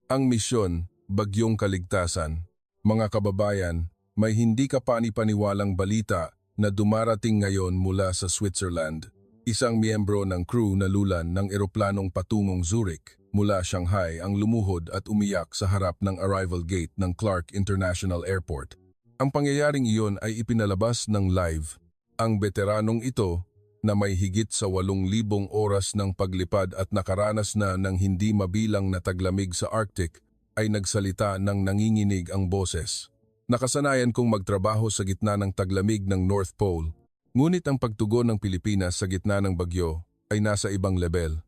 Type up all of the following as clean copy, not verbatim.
Ang misyon, Bagyong Kaligtasan. Mga kababayan, may hindi kapani-paniwalang balita na dumarating ngayon mula sa Switzerland. Isang miyembro ng crew na lulan ng eroplanong patungong Zurich mula Shanghai ang lumuhod at umiyak sa harap ng arrival gate ng Clark International Airport. Ang pangyayaring iyon ay ipinalabas ng live. Ang veteranong ito na may higit sa 8,000 oras ng paglipad at nakaranas na ng hindi mabilang na taglamig sa Arctic, ay nagsalita ng nanginginig ang boses. Nakasanayan kong magtrabaho sa gitna ng taglamig ng North Pole, ngunit ang pagtugon ng Pilipinas sa gitna ng bagyo ay nasa ibang level.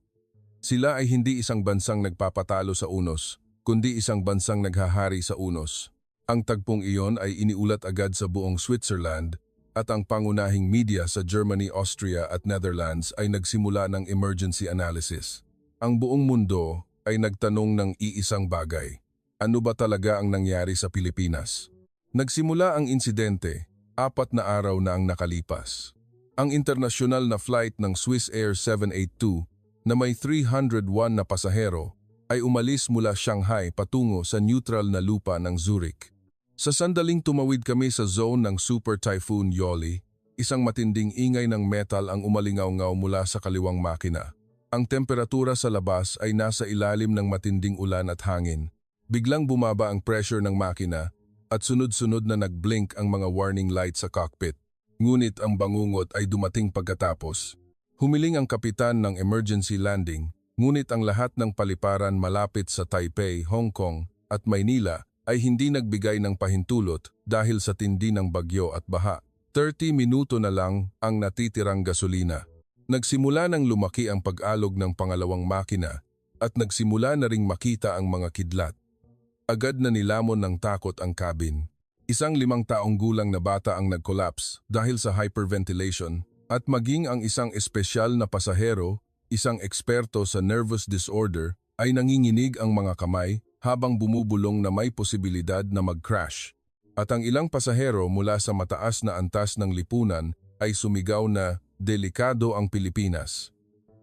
Sila ay hindi isang bansang nagpapatalo sa unos, kundi isang bansang naghahari sa unos. Ang tagpong iyon ay iniulat agad sa buong Switzerland, at ang pangunahing media sa Germany, Austria at Netherlands ay nagsimula ng emergency analysis. Ang buong mundo ay nagtanong ng iisang bagay. Ano ba talaga ang nangyari sa Pilipinas? Nagsimula ang insidente, 4 na araw na ang nakalipas. Ang internasyonal na flight ng Swiss Air 782 na may 301 na pasahero ay umalis mula Shanghai patungo sa neutral na lupa ng Zurich. Sa sandaling tumawid kami sa zone ng Super Typhoon Yoli, isang matinding ingay ng metal ang umalingaw-ngaw mula sa kaliwang makina. Ang temperatura sa labas ay nasa ilalim ng matinding ulan at hangin. Biglang bumaba ang pressure ng makina at sunod-sunod na nag-blink ang mga warning lights sa cockpit. Ngunit ang bangungot ay dumating pagkatapos. Humiling ang kapitan ng emergency landing, ngunit ang lahat ng paliparan malapit sa Taipei, Hong Kong at Maynila ay hindi nagbigay ng pahintulot dahil sa tindi ng bagyo at baha. 30 minuto na lang ang natitirang gasolina. Nagsimula nang lumaki ang pag-alog ng pangalawang makina at nagsimula na ring makita ang mga kidlat. Agad na nilamon ng takot ang cabin. Isang 5 taong gulang na bata ang nag-collapse dahil sa hyperventilation at maging ang isang espesyal na pasahero, isang eksperto sa nervous disorder, ay nanginginig ang mga kamay habang bumubulong na may posibilidad na mag-crash. At ang ilang pasahero mula sa mataas na antas ng lipunan ay sumigaw na delikado ang Pilipinas.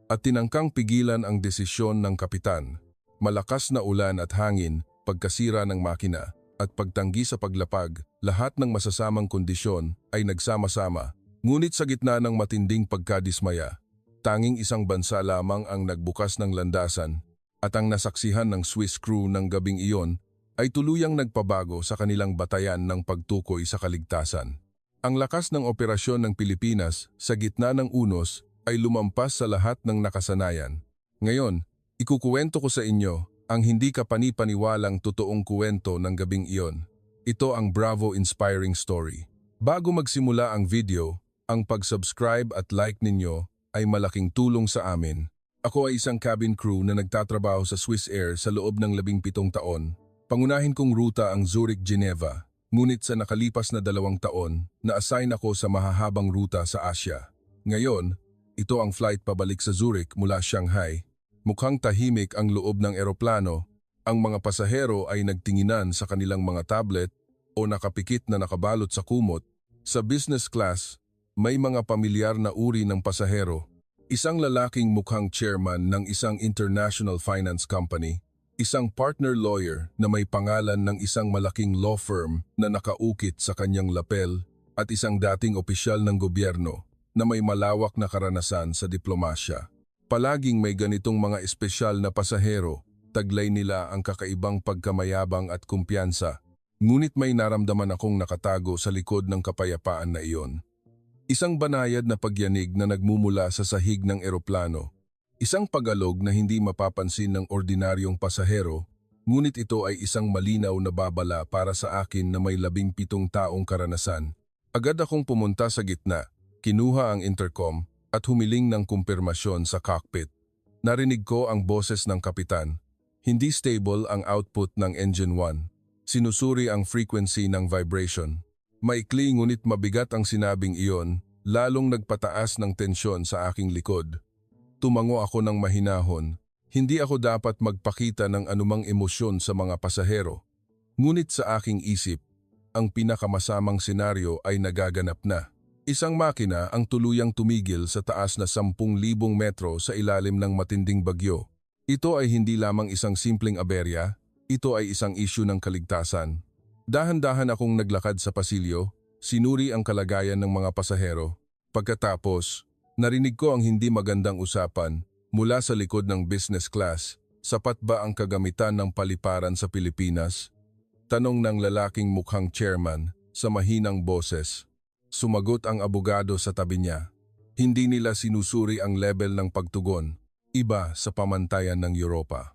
At tinangkang pigilan ang desisyon ng kapitan. Malakas na ulan at hangin, pagkasira ng makina, at pagtanggi sa paglapag, lahat ng masasamang kondisyon ay nagsama-sama. Ngunit sa gitna ng matinding pagkadismaya, tanging isang bansa lamang ang nagbukas ng landasan, at ang nasaksihan ng Swiss crew ng gabing iyon ay tuluyang nagpabago sa kanilang batayan ng pagtukoy sa kaligtasan. Ang lakas ng operasyon ng Pilipinas sa gitna ng unos ay lumampas sa lahat ng nakasanayan. Ngayon, ikukuwento ko sa inyo ang hindi kapani-paniwalang totoong kuwento ng gabing iyon. Ito ang Bravo Inspiring Story. Bago magsimula ang video, ang pag-subscribe at like ninyo ay malaking tulong sa amin. Ako ay isang cabin crew na nagtatrabaho sa Swiss Air sa loob ng 17 taon. Pangunahin kong ruta ang Zurich-Geneva, ngunit sa nakalipas na 2 taon, na-assign ako sa mahahabang ruta sa Asia. Ngayon, ito ang flight pabalik sa Zurich mula Shanghai. Mukhang tahimik ang loob ng eroplano. Ang mga pasahero ay nagtinginan sa kanilang mga tablet o nakapikit na nakabalot sa kumot. Sa business class, may mga pamilyar na uri ng pasahero. Isang lalaking mukhang chairman ng isang international finance company, isang partner lawyer na may pangalan ng isang malaking law firm na nakaukit sa kanyang lapel, at isang dating opisyal ng gobyerno na may malawak na karanasan sa diplomasya. Palaging may ganitong mga espesyal na pasahero, taglay nila ang kakaibang pagkamayabang at kumpiyansa, ngunit may naramdaman akong nakatago sa likod ng kapayapaan na iyon. Isang banayad na pagyanig na nagmumula sa sahig ng eroplano. Isang pagalog na hindi mapapansin ng ordinaryong pasahero, ngunit ito ay isang malinaw na babala para sa akin na may 17 taong karanasan. Agad akong pumunta sa gitna, kinuha ang intercom at humiling ng kumpirmasyon sa cockpit. Narinig ko ang boses ng kapitan. Hindi stable ang output ng engine 1. Sinusuri ang frequency ng vibration. Maikli ngunit mabigat ang sinabing iyon, lalong nagpataas ng tensyon sa aking likod. Tumango ako ng mahinahon. Hindi ako dapat magpakita ng anumang emosyon sa mga pasahero. Ngunit sa aking isip, ang pinakamasamang senaryo ay nagaganap na. Isang makina ang tuluyang tumigil sa taas na 10,000 metro sa ilalim ng matinding bagyo. Ito ay hindi lamang isang simpleng aberya, Ito ay isang issue ng kaligtasan. Dahan-dahan akong naglakad sa pasilyo, sinuri ang kalagayan ng mga pasahero. Pagkatapos, narinig ko ang hindi magandang usapan mula sa likod ng business class. Sapat ba ang kagamitan ng paliparan sa Pilipinas? Tanong ng lalaking mukhang chairman sa mahinang boses. Sumagot ang abogado sa tabi niya. Hindi nila sinusuri ang level ng pagtugon, iba sa pamantayan ng Europa.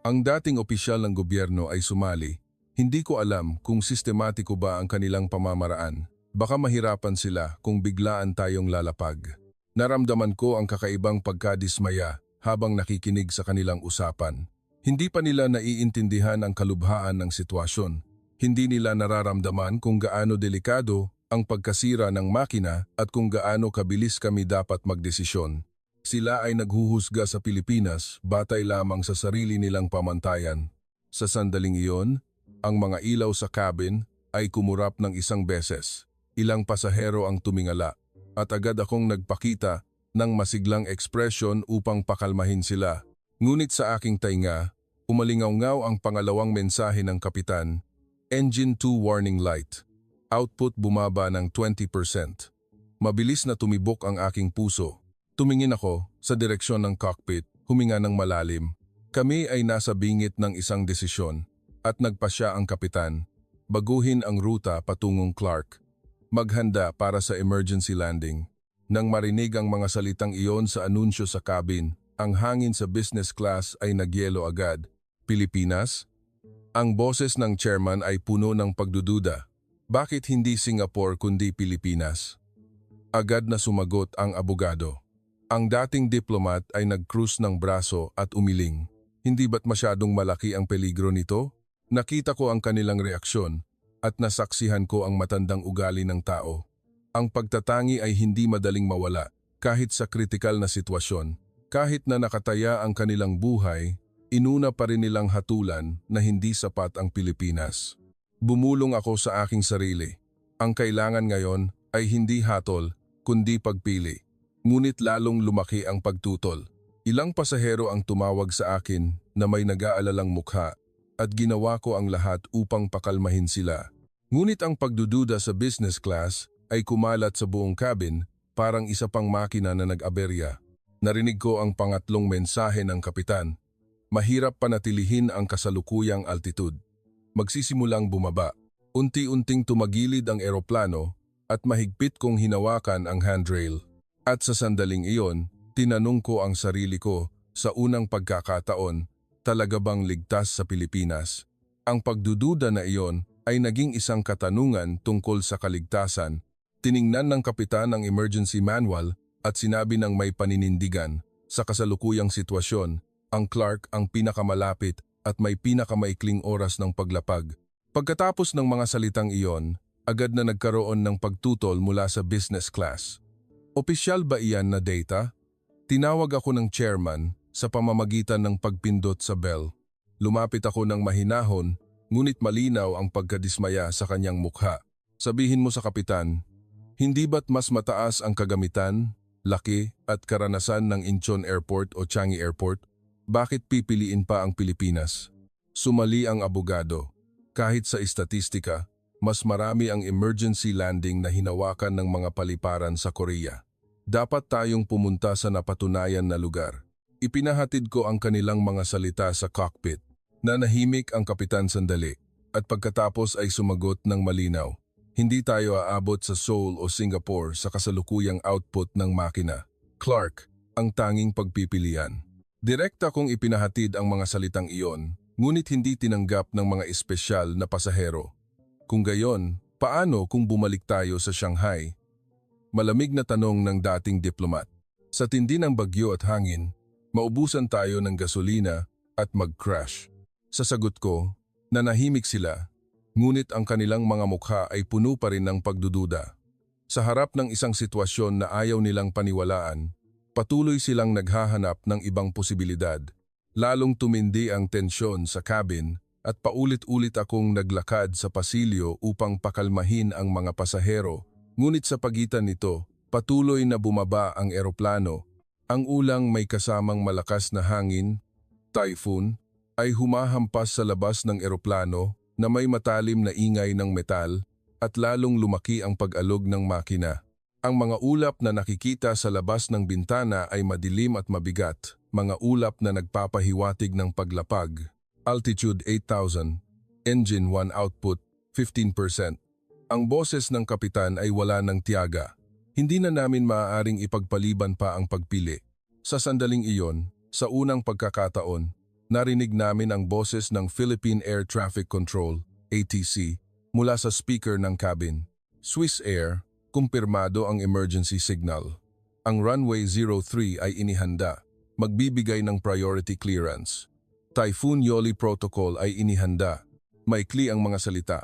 Ang dating opisyal ng gobyerno ay sumali. Hindi ko alam kung sistematiko ba ang kanilang pamamaraan. Baka mahirapan sila kung biglaan tayong lalapag. Naramdaman ko ang kakaibang pagkadismaya habang nakikinig sa kanilang usapan. Hindi pa nila naiintindihan ang kalubhaan ng sitwasyon. Hindi nila nararamdaman kung gaano delikado ang pagkasira ng makina at kung gaano kabilis kami dapat magdesisyon. Sila ay naghuhusga sa Pilipinas batay lamang sa sarili nilang pamantayan. Sa sandaling iyon, ang mga ilaw sa cabin ay kumurap ng isang beses. Ilang pasahero ang tumingala at agad akong nagpakita ng masiglang ekspresyon upang pakalmahin sila. Ngunit sa aking tainga, umalingaw-ngaw ang pangalawang mensahe ng kapitan, Engine 2 warning light. Output bumaba ng 20%. Mabilis na tumibok ang aking puso. Tumingin ako sa direksyon ng cockpit, huminga ng malalim. Kami ay nasa bingit ng isang desisyon at nagpasya ang kapitan. Baguhin ang ruta patungong Clark. Maghanda para sa emergency landing. Nang marinig ang mga salitang iyon sa anunsyo sa cabin, ang hangin sa business class ay nagyelo agad. Pilipinas? Ang boses ng chairman ay puno ng pagdududa. Bakit hindi Singapore kundi Pilipinas? Agad na sumagot ang abogado. Ang dating diplomat ay nag-cruise ng braso at umiling. Hindi ba't masyadong malaki ang peligro nito? Nakita ko ang kanilang reaksyon at nasaksihan ko ang matandang ugali ng tao. Ang pagtatangi ay hindi madaling mawala kahit sa kritikal na sitwasyon. Kahit na nakataya ang kanilang buhay, inuna pa rin nilang hatulan na hindi sapat ang Pilipinas. Bumulong ako sa aking sarili. Ang kailangan ngayon ay hindi hatol, kundi pagpili. Ngunit lalong lumaki ang pagtutol. Ilang pasahero ang tumawag sa akin na may nag-aalalang mukha at ginawa ko ang lahat upang pakalmahin sila. Ngunit ang pagdududa sa business class ay kumalat sa buong cabin parang isa pang makina na nag-aberya. Narinig ko ang pangatlong mensahe ng kapitan. Mahirap panatilihin ang kasalukuyang altitude. Magsisimulang bumaba. Unti-unting tumagilid ang eroplano at mahigpit kong hinawakan ang handrail. At sa sandaling iyon, tinanong ko ang sarili ko sa unang pagkakataon, talaga bang ligtas sa Pilipinas? Ang pagdududa na iyon ay naging isang katanungan tungkol sa kaligtasan. Tiningnan ng kapitan ang emergency manual at sinabi ng may paninindigan, sa kasalukuyang sitwasyon, ang Clark ang pinakamalapit at may pinakamaikling oras ng paglapag. Pagkatapos ng mga salitang iyon, agad na nagkaroon ng pagtutol mula sa business class. Opisyal ba iyan na data? Tinawag ako ng chairman sa pamamagitan ng pagpindot sa bell. Lumapit ako ng mahinahon, ngunit malinaw ang pagkadismaya sa kanyang mukha. Sabihin mo sa kapitan, hindi ba't mas mataas ang kagamitan, laki at karanasan ng Incheon Airport o Changi Airport? Bakit pipiliin pa ang Pilipinas? Sumali ang abogado. Kahit sa istatistika, mas marami ang emergency landing na hinawakan ng mga paliparan sa Korea. Dapat tayong pumunta sa napatunayan na lugar. Ipinahatid ko ang kanilang mga salita sa cockpit. Nanahimik ang kapitan sandali at pagkatapos ay sumagot ng malinaw. Hindi tayo aabot sa Seoul o Singapore sa kasalukuyang output ng makina. Clark, ang tanging pagpipilian. Direkta kong ipinahatid ang mga salitang iyon, ngunit hindi tinanggap ng mga espesyal na pasahero. Kung gayon, paano kung bumalik tayo sa Shanghai? Malamig na tanong ng dating diplomat. Sa tindi ng bagyo at hangin, maubusan tayo ng gasolina at mag-crash. Sa sagot ko, nanahimik sila. Ngunit ang kanilang mga mukha ay puno pa rin ng pagdududa. Sa harap ng isang sitwasyon na ayaw nilang paniwalaan, patuloy silang naghahanap ng ibang posibilidad. Lalong tumindi ang tensyon sa cabin at paulit-ulit akong naglakad sa pasilyo upang pakalmahin ang mga pasahero. Ngunit sa pagitan nito, patuloy na bumaba ang eroplano. Ang ulang may kasamang malakas na hangin, typhoon, ay humahampas sa labas ng eroplano na may matalim na ingay ng metal at lalong lumaki ang pag-alog ng makina. Ang mga ulap na nakikita sa labas ng bintana ay madilim at mabigat, mga ulap na nagpapahiwatig ng paglapag. Altitude 8,000, engine 1 output 15%. Ang boses ng kapitan ay wala ng tiyaga. Hindi na namin maaaring ipagpaliban pa ang pagpili. Sa sandaling iyon, sa unang pagkakataon, narinig namin ang boses ng Philippine Air Traffic Control, ATC, mula sa speaker ng cabin. Swiss Air, kumpirmado ang emergency signal. Ang runway 03 ay inihanda, magbibigay ng priority clearance. Typhoon Yoli Protocol ay inihanda, maikli ang mga salita.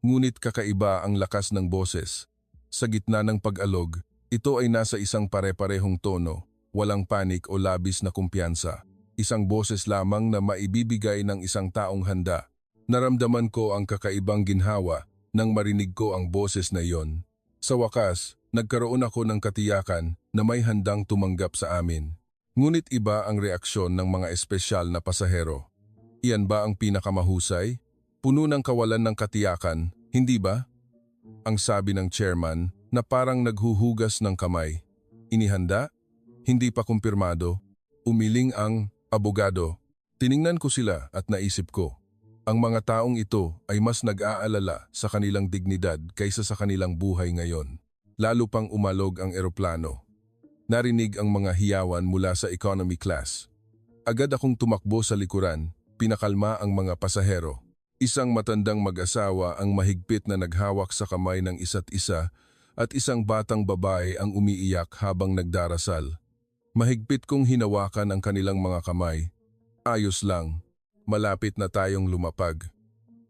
Ngunit kakaiba ang lakas ng boses. Sa gitna ng pag-alog, ito ay nasa isang pare-parehong tono, walang panik o labis na kumpiyansa. Isang boses lamang na maibibigay ng isang taong handa. Naramdaman ko ang kakaibang ginhawa nang marinig ko ang boses na iyon. Sa wakas, nagkaroon ako ng katiyakan na may handang tumanggap sa amin. Ngunit iba ang reaksyon ng mga espesyal na pasahero. Iyan ba ang pinakamahusay? Puno ng kawalan ng katiyakan, hindi ba? Ang sabi ng chairman na parang naghuhugas ng kamay. Inihanda? Hindi pa kumpirmado. Umiling ang abogado. Tiningnan ko sila at naisip ko. Ang mga taong ito ay mas nag-aalala sa kanilang dignidad kaysa sa kanilang buhay ngayon. Lalo pang umalog ang eroplano. Narinig ang mga hiyawan mula sa economy class. Agad akong tumakbo sa likuran, pinakalma ang mga pasahero. Isang matandang mag-asawa ang mahigpit na naghawak sa kamay ng isa't isa at isang batang babae ang umiiyak habang nagdarasal. Mahigpit kong hinawakan ang kanilang mga kamay. Ayos lang, malapit na tayong lumapag.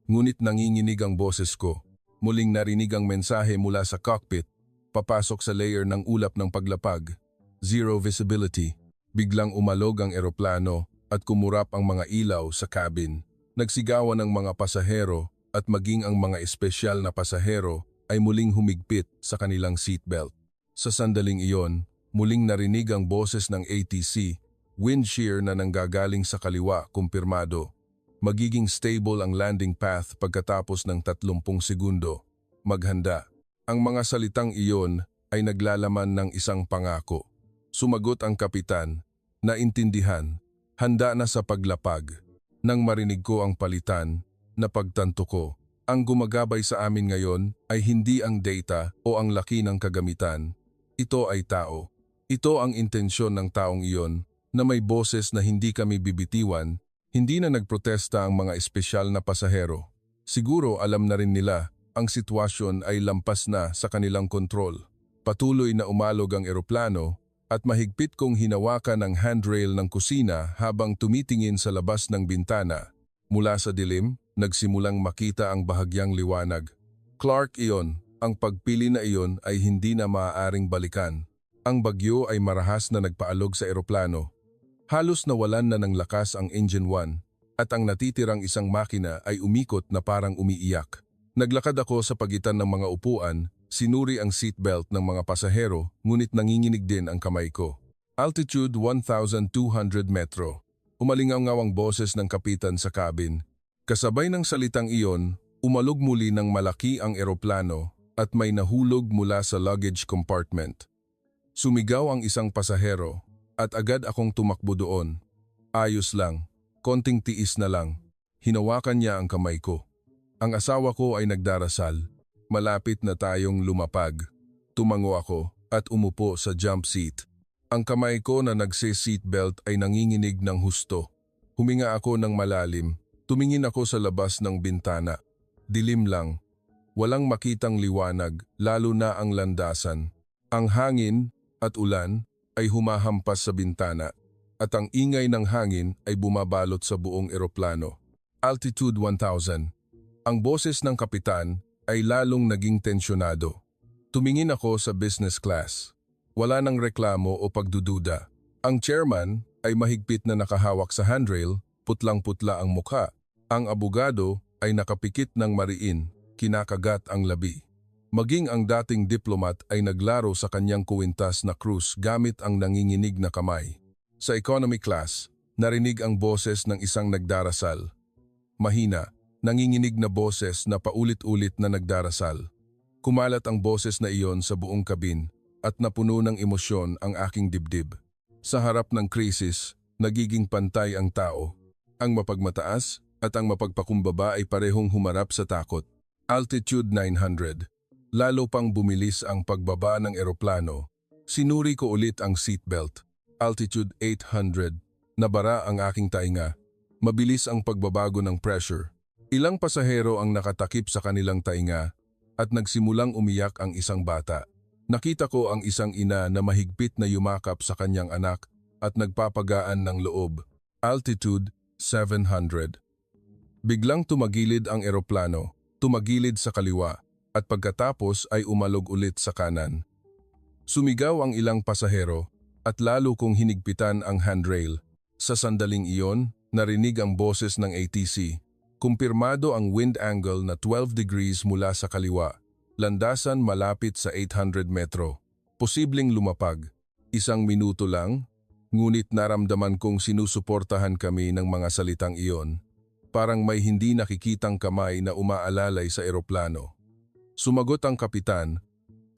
Ngunit nanginginig ang boses ko. Muling narinig ang mensahe mula sa cockpit, papasok sa layer ng ulap ng paglapag. Zero visibility. Biglang umalog ang eroplano at kumurap ang mga ilaw sa cabin. Nagsigawan ang mga pasahero at maging ang mga espesyal na pasahero ay muling humigpit sa kanilang seatbelt. Sa sandaling iyon, muling narinig ang boses ng ATC, wind shear na nanggagaling sa kaliwa, kumpirmado. Magiging stable ang landing path pagkatapos ng 30 segundo. Maghanda. Ang mga salitang iyon ay naglalaman ng isang pangako. Sumagot ang kapitan, naintindihan, handa na sa paglapag. Nang marinig ko ang palitan, napagtanto ko, ang gumagabay sa amin ngayon ay hindi ang data o ang laki ng kagamitan. Ito ay tao. Ito ang intensyon ng taong iyon na may boses na hindi kami bibitiwan, hindi na nagprotesta ang mga espesyal na pasahero. Siguro alam na rin nila ang sitwasyon ay lampas na sa kanilang kontrol. Patuloy na umalog ang eroplano at mahigpit kong hinawakan ang handrail ng kusina habang tumitingin sa labas ng bintana. Mula sa dilim, nagsimulang makita ang bahagyang liwanag. Clark iyon, ang pagpili na iyon ay hindi na maaaring balikan. Ang bagyo ay marahas na nagpaalog sa eroplano. Halos nawalan na ng lakas ang engine 1 at ang natitirang isang makina ay umikot na parang umiiyak. Naglakad ako sa pagitan ng mga upuan. Sinuri ang seatbelt ng mga pasahero, ngunit nanginginig din ang kamay ko. Altitude 1,200 metro. Umalingaw-ngaw ang boses ng kapitan sa cabin. Kasabay ng salitang iyon, umalog muli ng malaki ang eroplano at may nahulog mula sa luggage compartment. Sumigaw ang isang pasahero at agad akong tumakbo doon. Ayos lang, konting tiis na lang. Hinawakan niya ang kamay ko. Ang asawa ko ay nagdarasal. Malapit na tayong lumapag. Tumango ako at umupo sa jump seat. Ang kamay ko na nagse-seatbelt ay nanginginig ng husto. Huminga ako ng malalim. Tumingin ako sa labas ng bintana. Dilim lang. Walang makitang liwanag, lalo na ang landasan. Ang hangin at ulan ay humahampas sa bintana at ang ingay ng hangin ay bumabalot sa buong eroplano. Altitude 1,000. Ang boses ng kapitan ay lalong naging tensyonado. Tumingin ako sa business class. Wala nang reklamo o pagdududa. Ang chairman ay mahigpit na nakahawak sa handrail, putlang-putla ang mukha. Ang abogado ay nakapikit ng mariin, kinakagat ang labi. Maging ang dating diplomat ay naglaro sa kanyang kuwintas na krus gamit ang nanginginig na kamay. Sa economy class, narinig ang boses ng isang nagdarasal. Mahina, nanginginig na boses na paulit-ulit na nagdarasal. Kumalat ang boses na iyon sa buong kabin at napuno ng emosyon ang aking dibdib. Sa harap ng krisis, nagiging pantay ang tao. Ang mapagmataas at ang mapagpakumbaba ay parehong humarap sa takot. Altitude 900. Lalo pang bumilis ang pagbaba ng eroplano. Sinuri ko ulit ang seatbelt. Altitude 800. Nabara ang aking tainga. Mabilis ang pagbabago ng pressure. Ilang pasahero ang nakatakip sa kanilang tainga at nagsimulang umiyak ang isang bata. Nakita ko ang isang ina na mahigpit na yumakap sa kanyang anak at nagpapagaan ng loob. Altitude 700. Biglang tumagilid ang eroplano, tumagilid sa kaliwa at pagkatapos ay umalog ulit sa kanan. Sumigaw ang ilang pasahero at lalo kong hinigpitan ang handrail. Sa sandaling iyon, narinig ang boses ng ATC. Kumpirmado ang wind angle na 12 degrees mula sa kaliwa. Landasan malapit sa 800 metro. Posibleng lumapag. 1 minuto lang, ngunit naramdaman kong sinusuportahan kami ng mga salitang iyon. Parang may hindi nakikitang kamay na umaalalay sa eroplano. Sumagot ang kapitan,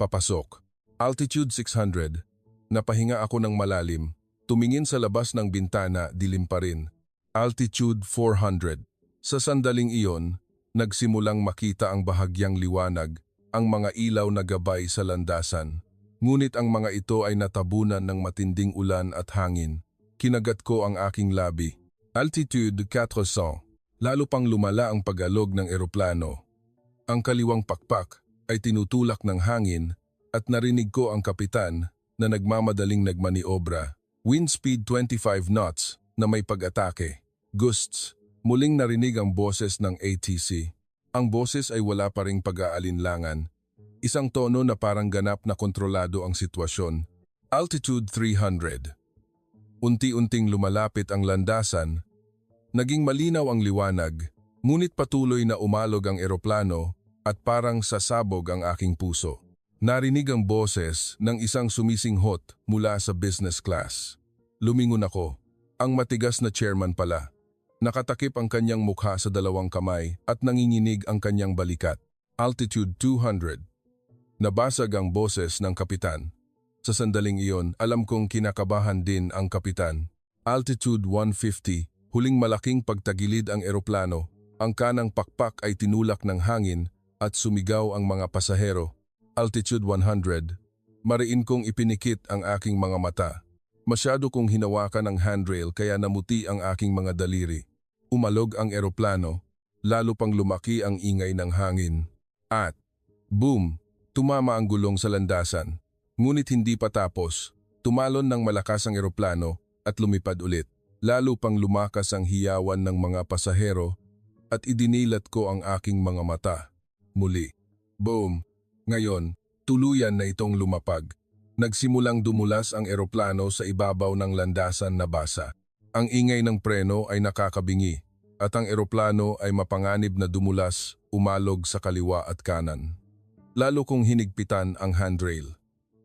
papasok. Altitude 600. Napahinga ako ng malalim. Tumingin sa labas ng bintana, dilim pa rin. Altitude 400. Sa sandaling iyon, nagsimulang makita ang bahagyang liwanag, ang mga ilaw na gabay sa landasan. Ngunit ang mga ito ay natabunan ng matinding ulan at hangin. Kinagat ko ang aking labi. Altitude 400. Lalo pang lumala ang pag-alog ng eroplano. Ang kaliwang pakpak ay tinutulak ng hangin at narinig ko ang kapitan na nagmamadaling nagmaniobra. Wind speed 25 knots na may pag-atake. Gusts. Muling narinig ang boses ng ATC. Ang boses ay wala pa ring pag-aalinlangan. Isang tono na parang ganap na kontrolado ang sitwasyon. Altitude 300. Unti-unting lumalapit ang landasan. Naging malinaw ang liwanag, ngunit patuloy na umalog ang eroplano at parang sasabog ang aking puso. Narinig ang boses ng isang sumisinghot mula sa business class. Lumingon ako. Ang matigas na chairman pala. Nakatakip ang kanyang mukha sa 2 kamay at nanginginig ang kanyang balikat. Altitude 200. Nabasag ang boses ng kapitan. Sa sandaling iyon, alam kong kinakabahan din ang kapitan. Altitude 150. Huling malaking pagtagilid ang eroplano. Ang kanang pakpak ay tinulak ng hangin at sumigaw ang mga pasahero. Altitude 100. Mariin kong ipinikit ang aking mga mata. Masyado kong hinawakan ang handrail kaya namuti ang aking mga daliri. Umalog ang eroplano, lalo pang lumaki ang ingay ng hangin. At, boom! Tumama ang gulong sa landasan. Ngunit hindi pa tapos. Tumalon ng malakas ang eroplano at lumipad ulit. Lalo pang lumakas ang hiyawan ng mga pasahero at idinilat ko ang aking mga mata. Muli. Boom! Ngayon, tuluyan na itong lumapag. Nagsimulang dumulas ang eroplano sa ibabaw ng landasan na basa. Ang ingay ng preno ay nakakabingi at ang eroplano ay mapanganib na dumulas, umalog sa kaliwa at kanan. Lalo kong hinigpitan ang handrail.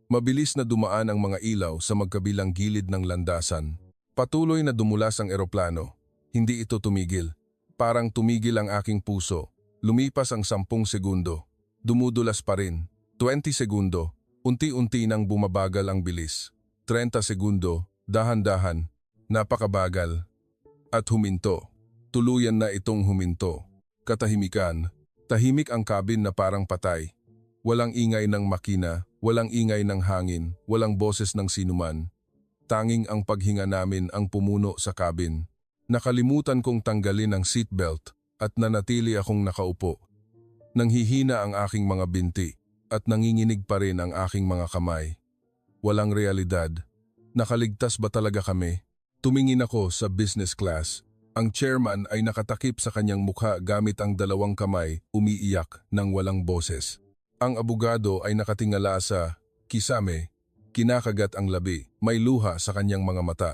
Mabilis na dumaan ang mga ilaw sa magkabilang gilid ng landasan. Patuloy na dumulas ang eroplano. Hindi ito tumigil. Parang tumigil ang aking puso. Lumipas ang 10 segundo. Dumudulas pa rin. 20 segundo. Unti-unti nang bumabagal ang bilis. 30 segundo. Dahan-dahan. Napakabagal. At huminto. Tuluyan na itong huminto. Katahimikan. Tahimik ang cabin na parang patay. Walang ingay ng makina, walang ingay ng hangin, walang boses ng sinuman. Tanging ang paghinga namin ang pumuno sa cabin. Nakalimutan kong tanggalin ang seatbelt at nanatili akong nakaupo. Nanghihina ang aking mga binti at nanginginig pa rin ang aking mga kamay. Walang realidad. Nakaligtas ba talaga kami? Tumingin ako sa business class. Ang chairman ay nakatakip sa kanyang mukha gamit ang 2 kamay, umiiyak ng walang boses. Ang abogado ay nakatingala sa kisame, kinakagat ang labi, may luha sa kanyang mga mata.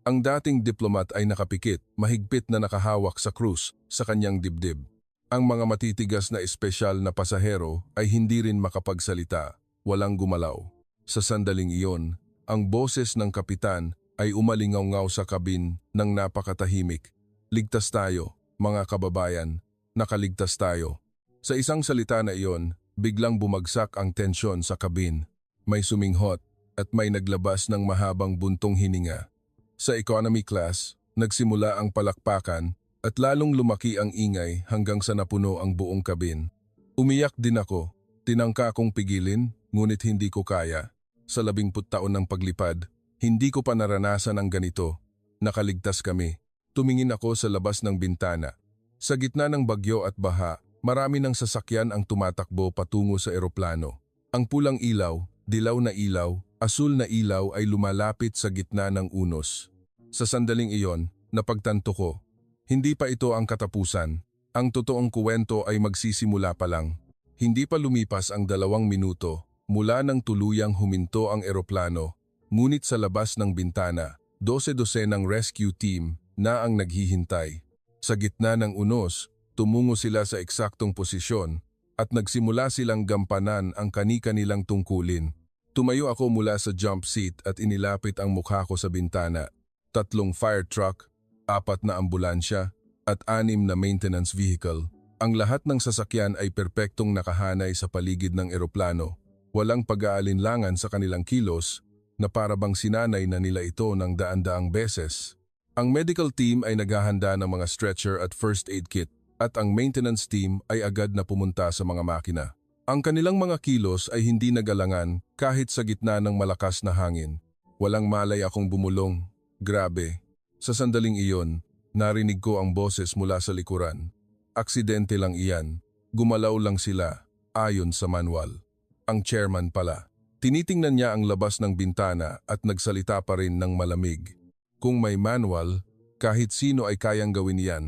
Ang dating diplomat ay nakapikit, mahigpit na nakahawak sa krus sa kanyang dibdib. Ang mga matitigas na espesyal na pasahero ay hindi rin makapagsalita, walang gumalaw. Sa sandaling iyon, ang boses ng kapitan ay umalingaw-ngaw sa kabin ng napakatahimik. Ligtas tayo, mga kababayan, nakaligtas tayo. Sa isang salita na iyon, biglang bumagsak ang tensyon sa kabin. May suminghot at may naglabas ng mahabang buntong hininga. Sa economy class, nagsimula ang palakpakan at lalong lumaki ang ingay hanggang sa napuno ang buong kabin. Umiyak din ako. Tinangka akong pigilin, ngunit hindi ko kaya. Sa 10 taon ng paglipad, hindi ko pa naranasan ang ganito. Nakaligtas kami. Tumingin ako sa labas ng bintana. Sa gitna ng bagyo at baha, marami ng sasakyan ang tumatakbo patungo sa eroplano. Ang pulang ilaw, dilaw na ilaw, asul na ilaw ay lumalapit sa gitna ng unos. Sa sandaling iyon, napagtanto ko, hindi pa ito ang katapusan. Ang totoong kuwento ay magsisimula pa lang. Hindi pa lumipas ang 2 minuto mula nang tuluyang huminto ang eroplano, ngunit sa labas ng bintana, 12 ng rescue team na ang naghihintay. Sa gitna ng unos, tumungo sila sa eksaktong posisyon at nagsimula silang gampanan ang kani-kanilang tungkulin. Tumayo ako mula sa jump seat at inilapit ang mukha ko sa bintana. 3 fire truck, 4 na ambulansya, at 6 na maintenance vehicle. Ang lahat ng sasakyan ay perpektong nakahanay sa paligid ng eroplano. Walang pag-aalinlangan sa kanilang kilos na para bang sinanay na nila ito ng daan-daang beses. Ang medical team ay naghahanda ng mga stretcher at first aid kit at ang maintenance team ay agad na pumunta sa mga makina. Ang kanilang mga kilos ay hindi nagalangan kahit sa gitna ng malakas na hangin. Walang malay akong bumulong. Grabe. Sa sandaling iyon, narinig ko ang boses mula sa likuran. Aksidente lang iyan. Gumalaw lang sila, ayon sa manual. Ang chairman pala. Tinitingnan niya ang labas ng bintana at nagsalita pa rin ng malamig. Kung may manual, kahit sino ay kayang gawin yan.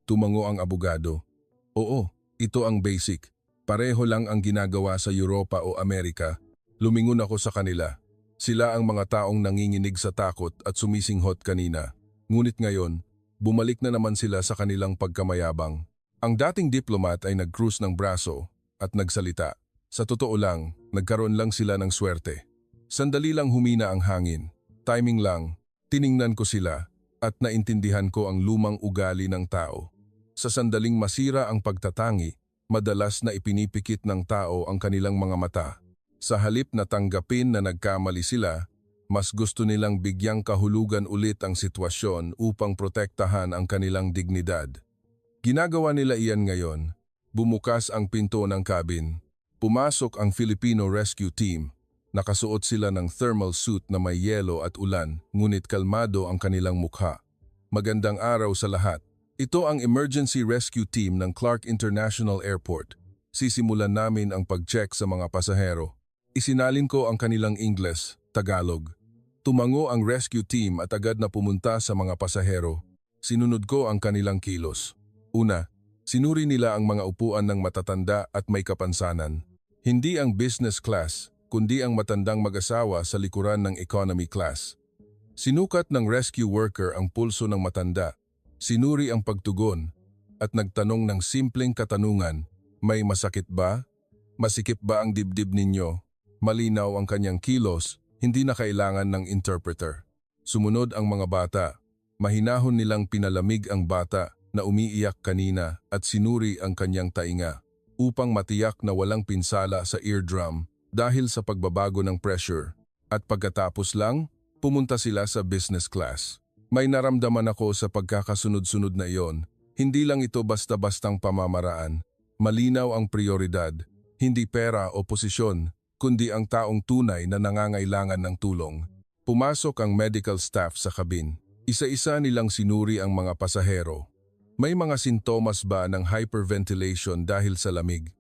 Tumango ang abogado. Oo, ito ang basic. Pareho lang ang ginagawa sa Europa o Amerika. Lumingon ako sa kanila. Sila ang mga taong nanginginig sa takot at sumisinghot kanina. Ngunit ngayon, bumalik na naman sila sa kanilang pagkamayabang. Ang dating diplomat ay nag-cruise ng braso at nagsalita. Sa totoo lang, nagkaroon lang sila ng swerte. Sandali lang humina ang hangin. Timing lang, tiningnan ko sila at naintindihan ko ang lumang ugali ng tao. Sa sandaling masira ang pagtatangi, madalas na ipinipikit ng tao ang kanilang mga mata. Sa halip na tanggapin na nagkamali sila, mas gusto nilang bigyang kahulugan ulit ang sitwasyon upang protektahan ang kanilang dignidad. Ginagawa nila iyan ngayon. Bumukas ang pinto ng cabin. Pumasok ang Filipino Rescue Team. Nakasuot sila ng thermal suit na may yelo at ulan, ngunit kalmado ang kanilang mukha. Magandang araw sa lahat. Ito ang Emergency Rescue Team ng Clark International Airport. Sisimulan namin ang pag-check sa mga pasahero. Isinalin ko ang kanilang Ingles, Tagalog. Tumango ang rescue team at agad na pumunta sa mga pasahero. Sinunod ko ang kanilang kilos. Una, sinuri nila ang mga upuan ng matatanda at may kapansanan. Hindi ang business class, kundi ang matandang mag-asawa sa likuran ng economy class. Sinukat ng rescue worker ang pulso ng matanda. Sinuri ang pagtugon at nagtanong ng simpleng katanungan, may masakit ba? Masikip ba ang dibdib ninyo? Malinaw ang kanyang kilos, hindi na kailangan ng interpreter. Sumunod ang mga bata. Mahinahon nilang pinalamig ang bata na umiiyak kanina at sinuri ang kanyang tainga upang matiyak na walang pinsala sa eardrum dahil sa pagbabago ng pressure. At pagkatapos lang, pumunta sila sa business class. May naramdaman ako sa pagkakasunod-sunod na iyon. Hindi lang ito basta-bastang pamamaraan. Malinaw ang prioridad, hindi pera o posisyon, kundi ang taong tunay na nangangailangan ng tulong. Pumasok ang medical staff sa cabin. Isa-isa nilang sinuri ang mga pasahero. May mga sintomas ba ng hyperventilation dahil sa lamig?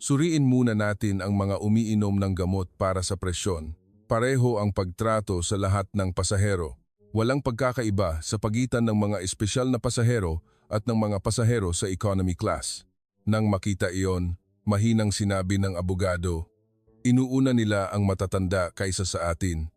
Suriin muna natin ang mga umiinom ng gamot para sa presyon. Pareho ang pagtrato sa lahat ng pasahero. Walang pagkakaiba sa pagitan ng mga espesyal na pasahero at ng mga pasahero sa economy class. Nang makita iyon, mahinang sinabi ng abogado, inuuna nila ang matatanda kaysa sa atin.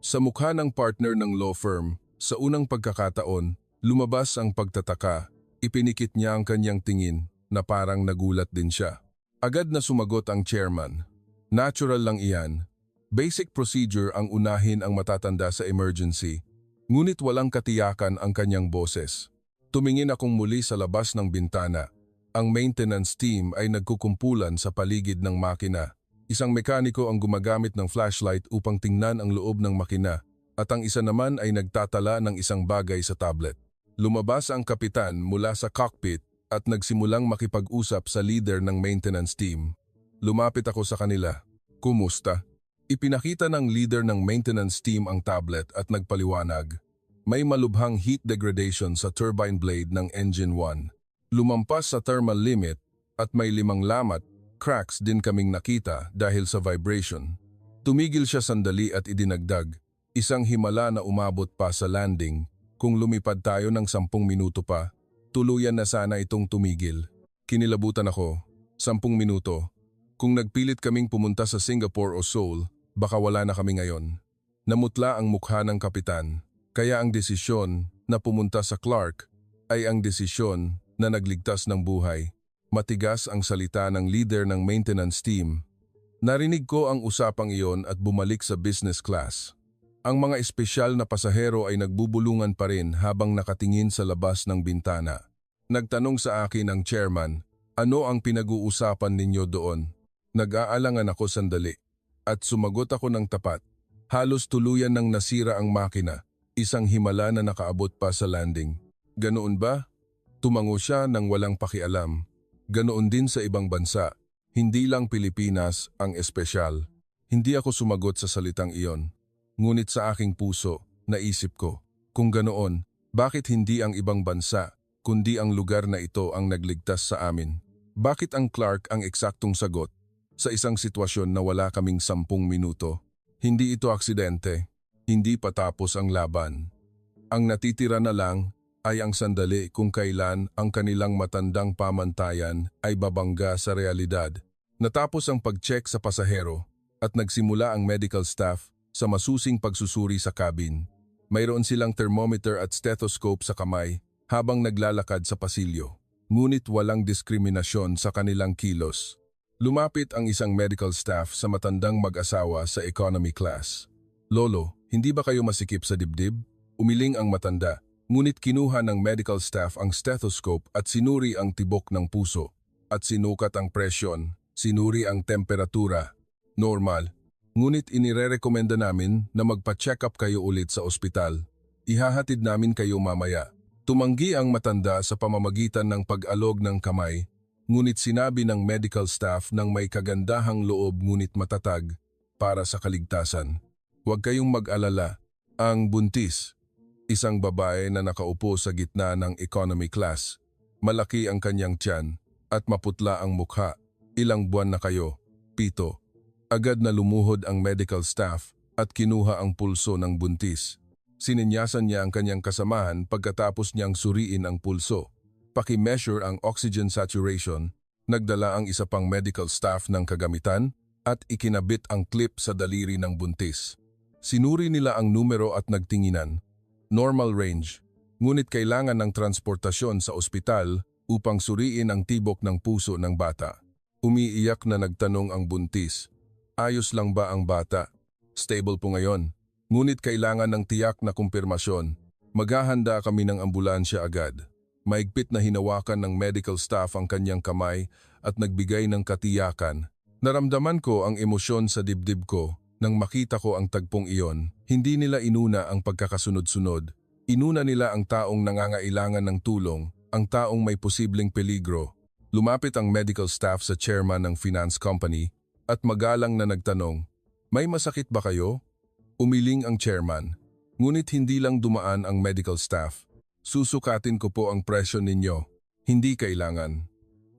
Sa mukha ng partner ng law firm, sa unang pagkakataon, lumabas ang pagtataka. Ipinikit niya ang kanyang tingin na parang nagulat din siya. Agad na sumagot ang chairman. Natural lang iyan. Basic procedure ang unahin ang matatanda sa emergency. Ngunit walang katiyakan ang kanyang boses. Tumingin akong muli sa labas ng bintana. Ang maintenance team ay nagkukumpulan sa paligid ng makina. Isang mekaniko ang gumagamit ng flashlight upang tingnan ang loob ng makina at ang isa naman ay nagtatala ng isang bagay sa tablet. Lumabas ang kapitan mula sa cockpit at nagsimulang makipag-usap sa leader ng maintenance team. Lumapit ako sa kanila. Kumusta? Ipinakita ng leader ng maintenance team ang tablet at nagpaliwanag. May malubhang heat degradation sa turbine blade ng engine 1. Lumampas sa thermal limit at may 5 lamat. Cracks din kaming nakita dahil sa vibration. Tumigil siya sandali at idinagdag, isang himala na umabot pa sa landing. Kung lumipad tayo ng 10 minuto pa, tuluyan na sana itong tumigil. Kinilabutan ako, 10 minuto. Kung nagpilit kaming pumunta sa Singapore o Seoul, baka wala na kami ngayon. Namutla ang mukha ng kapitan, kaya ang desisyon na pumunta sa Clark ay ang desisyon na nagligtas ng buhay. Matigas ang salita ng leader ng maintenance team. Narinig ko ang usapang iyon at bumalik sa business class. Ang mga espesyal na pasahero ay nagbubulungan pa rin habang nakatingin sa labas ng bintana. Nagtanong sa akin ang chairman, ano ang pinag-uusapan ninyo doon? Nag-aalangan ako sandali at sumagot ako ng tapat. Halos tuluyan nang nasira ang makina, isang himala na nakaabot pa sa landing. Ganoon ba? Tumango siya nang walang pakialam. Ganoon din sa ibang bansa, hindi lang Pilipinas ang espesyal. Hindi ako sumagot sa salitang iyon. Ngunit sa aking puso, naisip ko, kung ganoon, bakit hindi ang ibang bansa, kundi ang lugar na ito ang nagligtas sa amin? Bakit ang Clark ang eksaktong sagot sa isang sitwasyon na wala kaming 10 minuto? Hindi ito aksidente, hindi patapos ang laban. Ang natitira na lang ay ang sandali kung kailan ang kanilang matandang pamantayan ay babangga sa realidad. Natapos ang pag-check sa pasahero at nagsimula ang medical staff sa masusing pagsusuri sa cabin. Mayroon silang thermometer at stethoscope sa kamay habang naglalakad sa pasilyo. Ngunit walang diskriminasyon sa kanilang kilos. Lumapit ang isang medical staff sa matandang mag-asawa sa economy class. Lolo, hindi ba kayo masikip sa dibdib? Umiling ang matanda. Ngunit kinuha ng medical staff ang stethoscope at sinuri ang tibok ng puso. At sinukat ang presyon, sinuri ang temperatura. Normal. Ngunit inirerekomenda namin na magpa-check up kayo ulit sa ospital. Ihahatid namin kayo mamaya. Tumanggi ang matanda sa pamamagitan ng pag-alog ng kamay. Ngunit sinabi ng medical staff ng may kagandahang loob ngunit matatag para sa kaligtasan. Huwag kayong mag-alala. Ang buntis. Isang babae na nakaupo sa gitna ng economy class. Malaki ang kanyang tiyan at maputla ang mukha. Ilang buwan na kayo? 7. Agad na lumuhod ang medical staff at kinuha ang pulso ng buntis. Sininyasan niya ang kanyang kasamahan pagkatapos niyang suriin ang pulso. Paki-measure ang oxygen saturation, nagdala ang isa pang medical staff ng kagamitan at ikinabit ang clip sa daliri ng buntis. Sinuri nila ang numero at nagtinginan. Normal range, ngunit kailangan ng transportasyon sa ospital upang suriin ang tibok ng puso ng bata. Umiiyak na nagtanong ang buntis. Ayos lang ba ang bata? Stable po ngayon. Ngunit kailangan ng tiyak na kumpirmasyon. Maghahanda kami ng ambulansya agad. Maigpit na hinawakan ng medical staff ang kanyang kamay at nagbigay ng katiyakan. Naramdaman ko ang emosyon sa dibdib ko nang makita ko ang tagpong iyon. Hindi nila inuna ang pagkakasunod-sunod. Inuna nila ang taong nangangailangan ng tulong, ang taong may posibleng peligro. Lumapit ang medical staff sa chairman ng finance company at magalang na nagtanong, "May masakit ba kayo?" Umiling ang chairman. Ngunit hindi lang dumaan ang medical staff. "Susukatin ko po ang presyon ninyo." Hindi kailangan.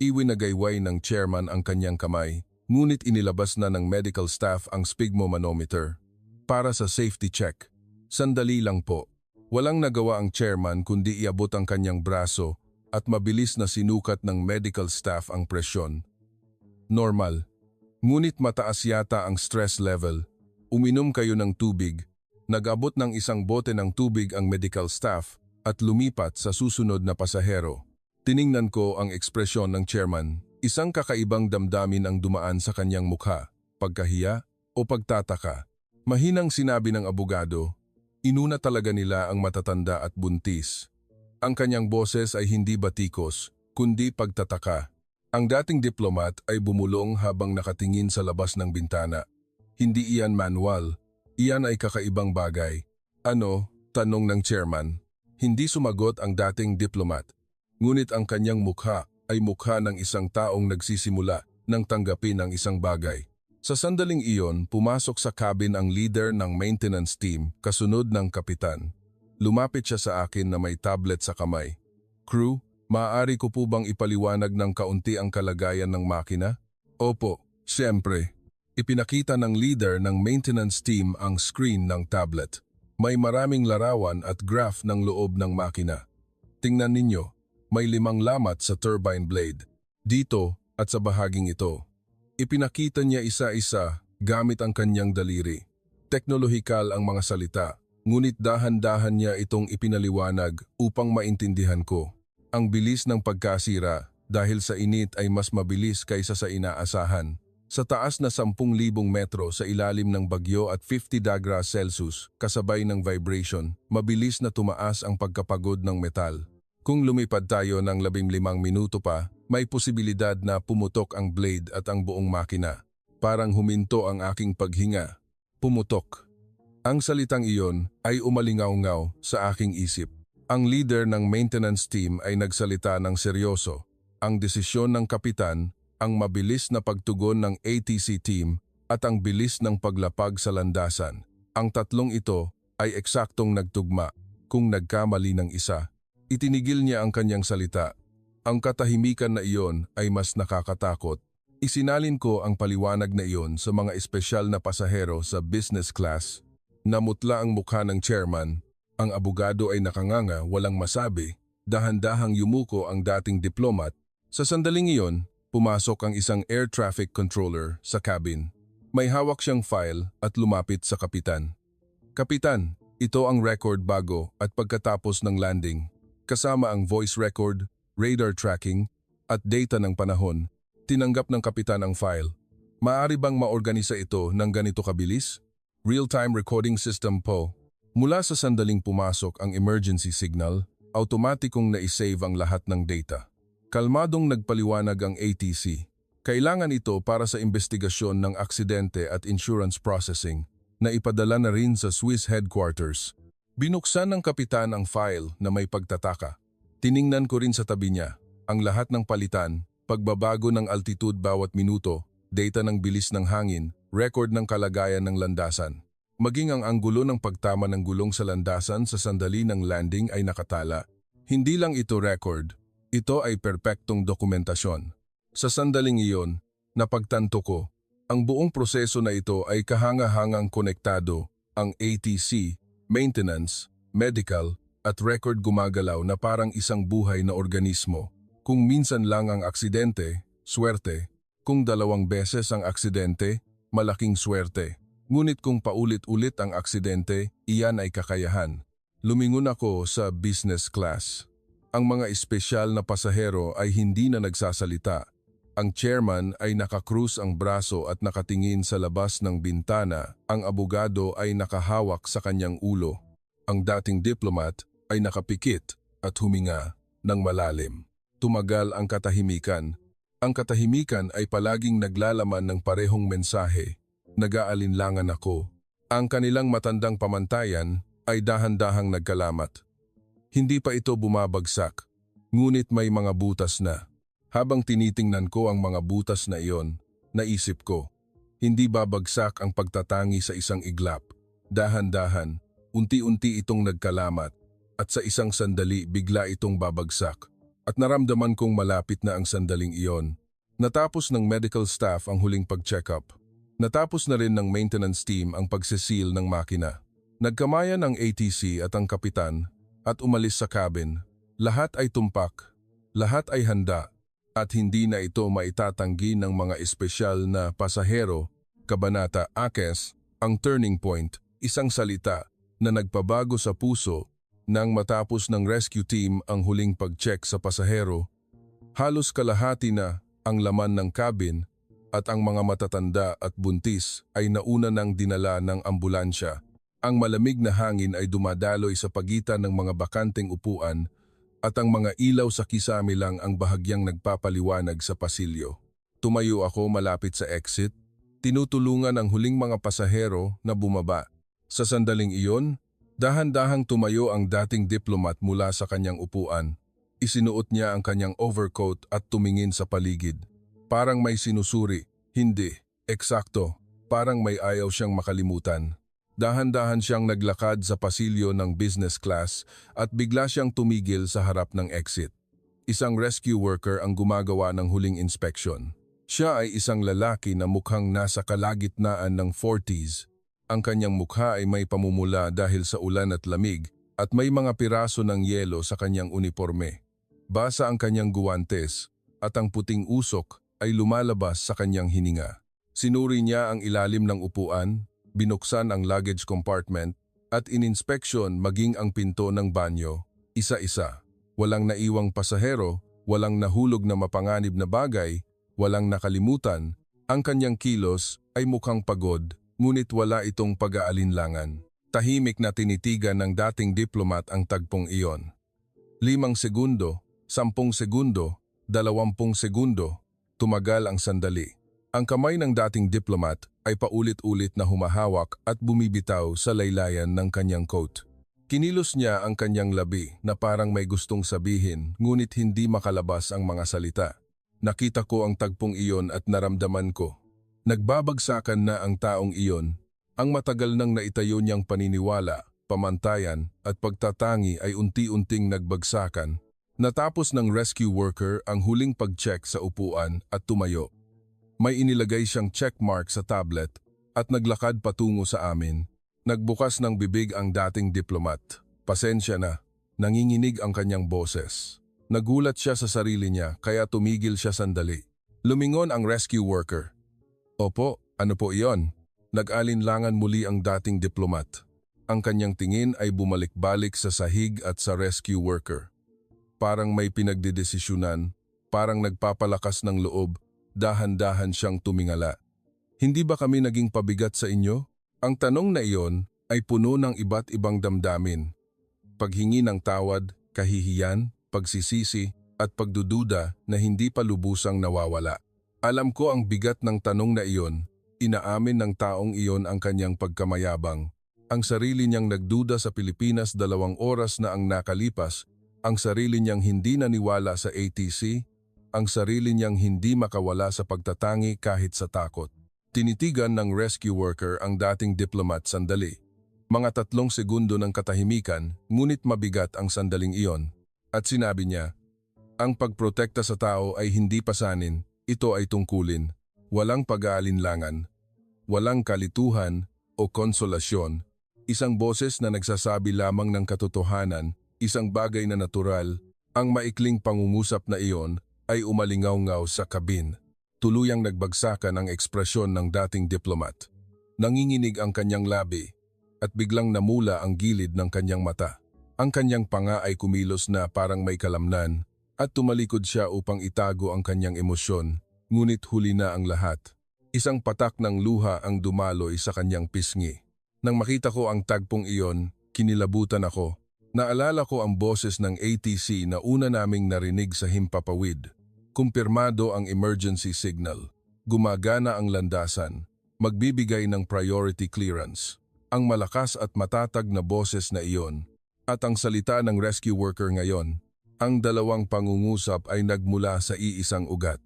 Iwinagayway ng chairman ang kanyang kamay, ngunit inilabas na ng medical staff ang sphygmomanometer. Para sa safety check. Sandali lang po. Walang nagawa ang chairman kundi iabot ang kanyang braso at mabilis na sinukat ng medical staff ang presyon. Normal. Ngunit mataas yata ang stress level. Uminom kayo ng tubig. Nag-abot ng isang bote ng tubig ang medical staff at lumipat sa susunod na pasahero. Tiningnan ko ang ekspresyon ng chairman. Isang kakaibang damdamin ang dumaan sa kanyang mukha, pagkahiya o pagtataka. Mahinang sinabi ng abogado, Inuna talaga nila ang matatanda at buntis. Ang kanyang boses ay hindi batikos, kundi pagtataka. Ang dating diplomat ay bumulong habang nakatingin sa labas ng bintana. Hindi iyan manual, iyan ay kakaibang bagay. Ano? Tanong ng chairman. Hindi sumagot ang dating diplomat. Ngunit ang kanyang mukha ay mukha ng isang taong nagsisimula nang tanggapin ang isang bagay. Sa sandaling iyon, pumasok sa cabin ang leader ng maintenance team kasunod ng kapitan. Lumapit siya sa akin na may tablet sa kamay. Crew, maaari ko po bang ipaliwanag ng kaunti ang kalagayan ng makina? Opo, siyempre. Ipinakita ng leader ng maintenance team ang screen ng tablet. May maraming larawan at graph ng loob ng makina. Tingnan ninyo, may 5 lamat sa turbine blade. Dito at sa bahaging ito. Ipinakita niya isa-isa gamit ang kanyang daliri. Teknolohikal ang mga salita, ngunit dahan-dahan niya itong ipinaliwanag upang maintindihan ko. Ang bilis ng pagkasira dahil sa init ay mas mabilis kaysa sa inaasahan. Sa taas na 10,000 metro sa ilalim ng bagyo at 50 degrees Celsius kasabay ng vibration, mabilis na tumaas ang pagkapagod ng metal. Kung lumipad tayo ng 15 minuto pa, may posibilidad na pumutok ang blade at ang buong makina. Parang huminto ang aking paghinga. Pumutok. Ang salitang iyon ay umalingaw-ngaw sa aking isip. Ang leader ng maintenance team ay nagsalita ng seryoso. Ang desisyon ng kapitan, ang mabilis na pagtugon ng ATC team at ang bilis ng paglapag sa landasan. Ang tatlong ito ay eksaktong nagtugma. Kung nagkamali ng isa, itinigil niya ang kanyang salita. Ang katahimikan na iyon ay mas nakakatakot. Isinalin ko ang paliwanag na iyon sa mga espesyal na pasahero sa business class. Namutla ang mukha ng chairman. Ang abogado ay nakanganga, walang masabi. Dahan-dahang yumuko ang dating diplomat. Sa sandaling iyon, pumasok ang isang air traffic controller sa cabin. May hawak siyang file at lumapit sa kapitan. Kapitan, ito ang record bago at pagkatapos ng landing. Kasama ang voice record, radar tracking, at data ng panahon. Tinanggap ng kapitan ang file. Maaari bang maorganisa ito ng ganito kabilis? Real-time recording system po. Mula sa sandaling pumasok ang emergency signal, automatikong na-save ang lahat ng data. Kalmadong nagpaliwanag ang ATC. Kailangan ito para sa investigasyon ng aksidente at insurance processing na ipadala na rin sa Swiss headquarters. Binuksan ng kapitan ang file na may pagtataka. Tiningnan ko rin sa tabi niya, ang lahat ng palitan, pagbabago ng altitude bawat minuto, data ng bilis ng hangin, record ng kalagayan ng landasan. Maging ang anggulo ng pagtama ng gulong sa landasan sa sandali ng landing ay nakatala. Hindi lang ito record, ito ay perpektong dokumentasyon. Sa sandaling iyon, napagtanto ko, ang buong proseso na ito ay kahanga-hangang konektado, ang ATC, maintenance, medical, at record gumagalaw na parang isang buhay na organismo. Kung minsan lang ang aksidente, swerte. Kung 2 beses ang aksidente, malaking swerte. Ngunit kung paulit-ulit ang aksidente, iyan ay kakayahan. Lumingon ako sa business class. Ang mga espesyal na pasahero ay hindi na nagsasalita. Ang chairman ay nakakrus ang braso at nakatingin sa labas ng bintana. Ang abogado ay nakahawak sa kanyang ulo. Ang dating diplomat ay nakapikit at huminga ng malalim. Tumagal ang katahimikan. Ang katahimikan ay palaging naglalaman ng parehong mensahe. Nag-aalinlangan ako. Ang kanilang matandang pamantayan ay dahan-dahang nagkalamat. Hindi pa ito bumabagsak, ngunit may mga butas na. Habang tinitingnan ko ang mga butas na iyon, naisip ko, hindi babagsak ang pagtatangi sa isang iglap. Dahan-dahan, unti-unti itong nagkalamat. At sa isang sandali bigla itong babagsak. At naramdaman kong malapit na ang sandaling iyon. Natapos ng medical staff ang huling pag-check-up. Natapos na rin ng maintenance team ang pagsisil ng makina. Nagkamayan ang ATC at ang kapitan at umalis sa cabin. Lahat ay tumpak, lahat ay handa at hindi na ito maitatanggi ng mga espesyal na pasahero. Kabanata Akes, ang turning point, isang salita na nagpabago sa puso. Nang matapos ng rescue team ang huling pag-check sa pasahero, halos kalahati na ang laman ng cabin at ang mga matatanda at buntis ay nauna nang dinala ng ambulansya. Ang malamig na hangin ay dumadaloy sa pagitan ng mga bakanteng upuan at ang mga ilaw sa kisame lang ang bahagyang nagpapaliwanag sa pasilyo. Tumayo ako malapit sa exit, tinutulungan ang huling mga pasahero na bumaba. Sa sandaling iyon, dahan-dahang tumayo ang dating diplomat mula sa kanyang upuan. Isinuot niya ang kanyang overcoat at tumingin sa paligid. Parang may sinusuri. Hindi. Eksakto. Parang may ayaw siyang makalimutan. Dahan-dahan siyang naglakad sa pasilyo ng business class at bigla siyang tumigil sa harap ng exit. Isang rescue worker ang gumagawa ng huling inspeksyon. Siya ay isang lalaki na mukhang nasa kalagitnaan ng 40s. Ang kanyang mukha ay may pamumula dahil sa ulan at lamig at may mga piraso ng yelo sa kanyang uniforme. Basa ang kanyang guwantes at ang puting usok ay lumalabas sa kanyang hininga. Sinuri niya ang ilalim ng upuan, binuksan ang luggage compartment at ininspeksyon maging ang pinto ng banyo, isa-isa. Walang naiwang pasahero, walang nahulog na mapanganib na bagay, walang nakalimutan. Ang kanyang kilos ay mukhang pagod, ngunit wala itong pag-aalinlangan. Tahimik na tinitigan ng dating diplomat ang tagpong iyon. 5 segundo, 10 segundo, 20 segundo, tumagal ang sandali. Ang kamay ng dating diplomat ay paulit-ulit na humahawak at bumibitaw sa laylayan ng kanyang coat. Kinilos niya ang kanyang labi na parang may gustong sabihin ngunit hindi makalabas ang mga salita. Nakita ko ang tagpong iyon at naramdaman ko. Nagbabagsakan na ang taong iyon. Ang matagal nang naitayo niyang paniniwala, pamantayan at pagtatangi ay unti-unting nagbagsakan. Natapos ng rescue worker ang huling pag-check sa upuan at tumayo. May inilagay siyang checkmark sa tablet at naglakad patungo sa amin. Nagbukas ng bibig ang dating diplomat. Pasensya na, nanginginig ang kanyang boses. Nagulat siya sa sarili niya kaya tumigil siya sandali. Lumingon ang rescue worker. Opo, ano po iyon? Nag-alinlangan muli ang dating diplomat. Ang kanyang tingin ay bumalik-balik sa sahig at sa rescue worker. Parang may pinagdedesisyunan, parang nagpapalakas ng loob, dahan-dahan siyang tumingala. Hindi ba kami naging pabigat sa inyo? Ang tanong na iyon ay puno ng iba't ibang damdamin. Paghingi ng tawad, kahihiyan, pagsisisi, at pagdududa na hindi pa lubusang nawawala. Alam ko ang bigat ng tanong na iyon, inaamin ng taong iyon ang kanyang pagkamayabang. Ang sarili niyang nagduda sa Pilipinas 2 oras na ang nakalipas, ang sarili niyang hindi naniwala sa ATC, ang sarili niyang hindi makawala sa pagtatangi kahit sa takot. Tinitigan ng rescue worker ang dating diplomat sandali. Mga 3 segundo ng katahimikan, ngunit mabigat ang sandaling iyon. At sinabi niya, ang pagprotekta sa tao ay hindi pasanin, ito ay tungkulin. Walang pag-aalinlangan, walang kalituhan o konsolasyon. Isang boses na nagsasabi lamang ng katotohanan, isang bagay na natural. Ang maikling pangungusap na iyon ay umalingaw-ngaw sa kabin. Tuluyang nagbagsakan ang ekspresyon ng dating diplomat. Nanginginig ang kanyang labi at biglang namula ang gilid ng kanyang mata. Ang kanyang panga ay kumilos na parang may kalamnan at tumalikod siya upang itago ang kanyang emosyon, ngunit huli na ang lahat. Isang patak ng luha ang dumaloy sa kanyang pisngi. Nang makita ko ang tagpong iyon, kinilabutan ako. Naalala ko ang boses ng ATC na una naming narinig sa himpapawid. Kumpirmado ang emergency signal. Gumagana ang landasan. Magbibigay ng priority clearance. Ang malakas at matatag na boses na iyon at ang salita ng rescue worker ngayon, ang dalawang pangungusap ay nagmula sa iisang ugat.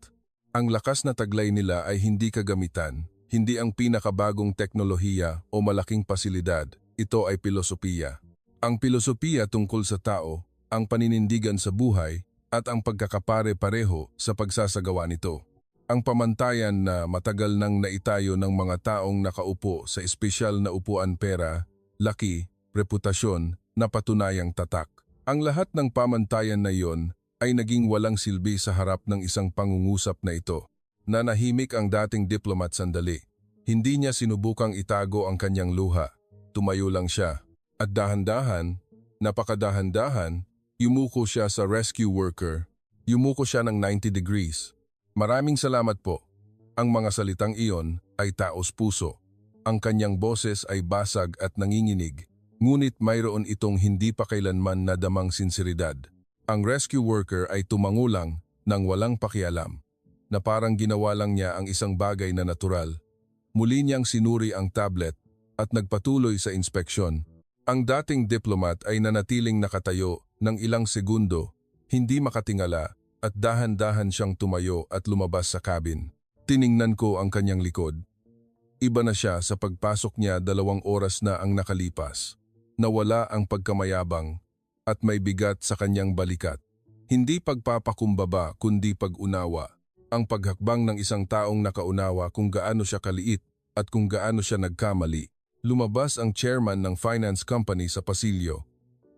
Ang lakas na taglay nila ay hindi kagamitan, hindi ang pinakabagong teknolohiya o malaking pasilidad. Ito ay pilosopiya. Ang pilosopiya tungkol sa tao, ang paninindigan sa buhay, at ang pagkakapare-pareho sa pagsasagawa nito. Ang pamantayan na matagal nang naitayo ng mga taong nakaupo sa espesyal na upuan pera, laki, reputasyon, na patunayang tatak. Ang lahat ng pamantayan na iyon ay naging walang silbi sa harap ng isang pangungusap na ito. Nanahimik ang dating diplomat sandali. Hindi niya sinubukang itago ang kanyang luha. Tumayo lang siya. At dahan-dahan, napakadahan-dahan, yumuko siya sa rescue worker. Yumuko siya ng 90 degrees. Maraming salamat po. Ang mga salitang iyon ay taos puso. Ang kanyang boses ay basag at nanginginig, ngunit mayroon itong hindi pa kailanman nadamang sinseridad. Ang rescue worker ay tumango lang nang walang pakialam, na parang ginawa lang niya ang isang bagay na natural. Muli niyang sinuri ang tablet at nagpatuloy sa inspeksyon. Ang dating diplomat ay nanatiling nakatayo ng ilang segundo, hindi makatingala, at dahan-dahan siyang tumayo at lumabas sa cabin. Tiningnan ko ang kanyang likod. Iba na siya sa pagpasok niya, 2 oras na ang nakalipas. Nawala ang pagkamayabang at may bigat sa kanyang balikat. Hindi pagpapakumbaba kundi pag-unawa. Ang paghakbang ng isang taong nakaunawa kung gaano siya kaliit at kung gaano siya nagkamali. Lumabas ang chairman ng finance company sa pasilyo.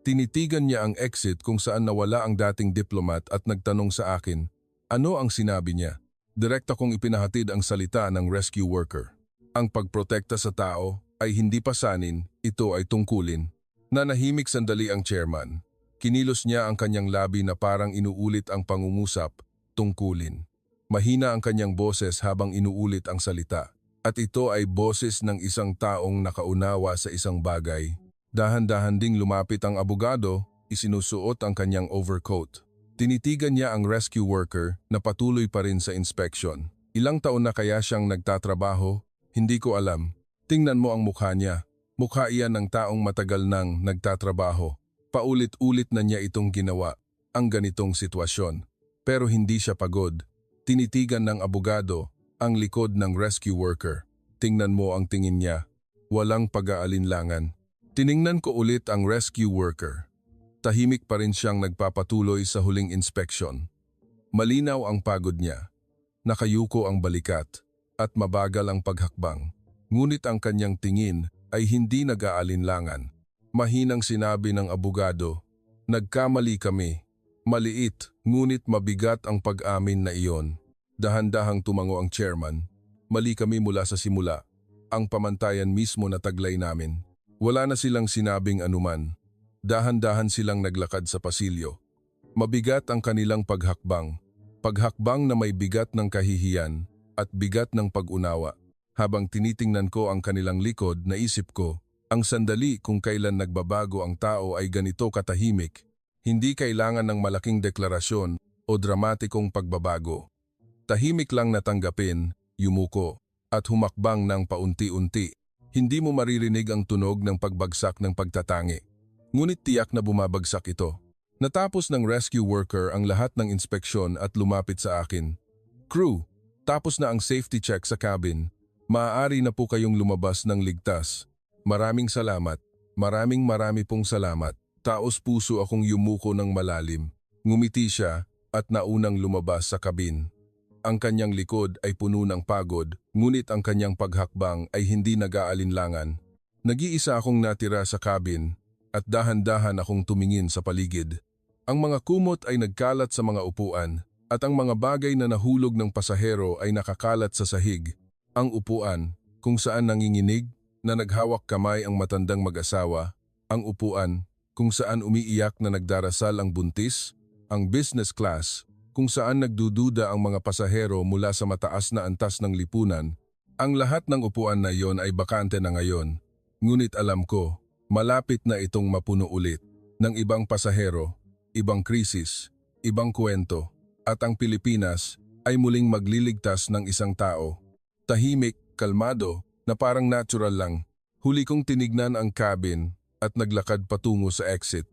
Tinitigan niya ang exit kung saan nawala ang dating diplomat at nagtanong sa akin, ano ang sinabi niya? Direkta kong ipinahatid ang salita ng rescue worker. Ang pagprotekta sa tao ay hindi pasanin, ito ay tungkulin. Nanahimik sandali ang chairman. Kinilos niya ang kanyang labi na parang inuulit ang pangungusap, tungkulin. Mahina ang kanyang boses habang inuulit ang salita. At ito ay boses ng isang taong nakaunawa sa isang bagay. Dahan-dahan ding lumapit ang abogado, isinusuot ang kanyang overcoat. Tinitigan niya ang rescue worker na patuloy pa rin sa inspection. Ilang taon na kaya siyang nagtatrabaho? Hindi ko alam. Tingnan mo ang mukha niya. Mukha iyan ng taong matagal nang nagtatrabaho. Paulit-ulit na niya itong ginawa, ang ganitong sitwasyon. Pero hindi siya pagod. Tinitigan ng abogado ang likod ng rescue worker. Tingnan mo ang tingin niya. Walang pag-aalinlangan. Tiningnan ko ulit ang rescue worker. Tahimik pa rin siyang nagpapatuloy sa huling inspeksyon. Malinaw ang pagod niya. Nakayuko ang balikat at mabagal ang paghakbang. Ngunit ang kanyang tingin ay hindi nag-aalinlangan. Mahinang sinabi ng abogado, nagkamali kami. Maliit, ngunit mabigat ang pag-amin na iyon. Dahan-dahang tumango ang chairman. Mali kami mula sa simula. Ang pamantayan mismo na taglay namin. Wala na silang sinabing anuman. Dahan-dahan silang naglakad sa pasilyo. Mabigat ang kanilang paghakbang. Paghakbang na may bigat ng kahihiyan at bigat ng pag-unawa. Habang tinitingnan ko ang kanilang likod, naisip ko, ang sandali kung kailan nagbabago ang tao ay ganito katahimik. Hindi kailangan ng malaking deklarasyon o dramatikong pagbabago. Tahimik lang natanggapin, yumuko, at humakbang ng paunti-unti. Hindi mo maririnig ang tunog ng pagbagsak ng pagtatangi. Ngunit tiyak na bumabagsak ito. Natapos ng rescue worker ang lahat ng inspeksyon at lumapit sa akin. Crew, tapos na ang safety check sa cabin. Maaari na po kayong lumabas ng ligtas. Maraming salamat. Marami pong salamat. Taos puso akong yumuko ng malalim. Ngumiti siya at naunang lumabas sa kabin. Ang kanyang likod ay puno ng pagod, ngunit ang kanyang paghakbang ay hindi nag-aalinlangan. Nag-iisa akong natira sa cabin at dahan-dahan akong tumingin sa paligid. Ang mga kumot ay nagkalat sa mga upuan at ang mga bagay na nahulog ng pasahero ay nakakalat sa sahig. Ang upuan, kung saan nanginginig, na naghawak kamay ang matandang mag-asawa. Ang upuan, kung saan umiiyak na nagdarasal ang buntis. Ang business class, kung saan nagdududa ang mga pasahero mula sa mataas na antas ng lipunan. Ang lahat ng upuan na iyon ay bakante na ngayon. Ngunit alam ko, malapit na itong mapuno ulit ng ibang pasahero, ibang krisis, ibang kwento, at ang Pilipinas ay muling magliligtas ng isang tao. Tahimik, kalmado, na parang natural lang. Huli kong tinignan ang cabin at naglakad patungo sa exit.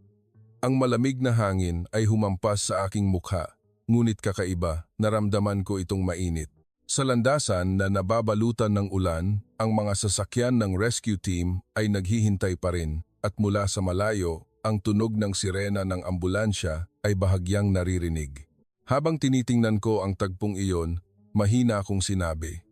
Ang malamig na hangin ay humampas sa aking mukha, ngunit kakaiba, naramdaman ko itong mainit. Sa landasan na nababalutan ng ulan, ang mga sasakyan ng rescue team ay naghihintay pa rin at mula sa malayo, ang tunog ng sirena ng ambulansya ay bahagyang naririnig. Habang tinitingnan ko ang tagpong iyon, mahina akong sinabi.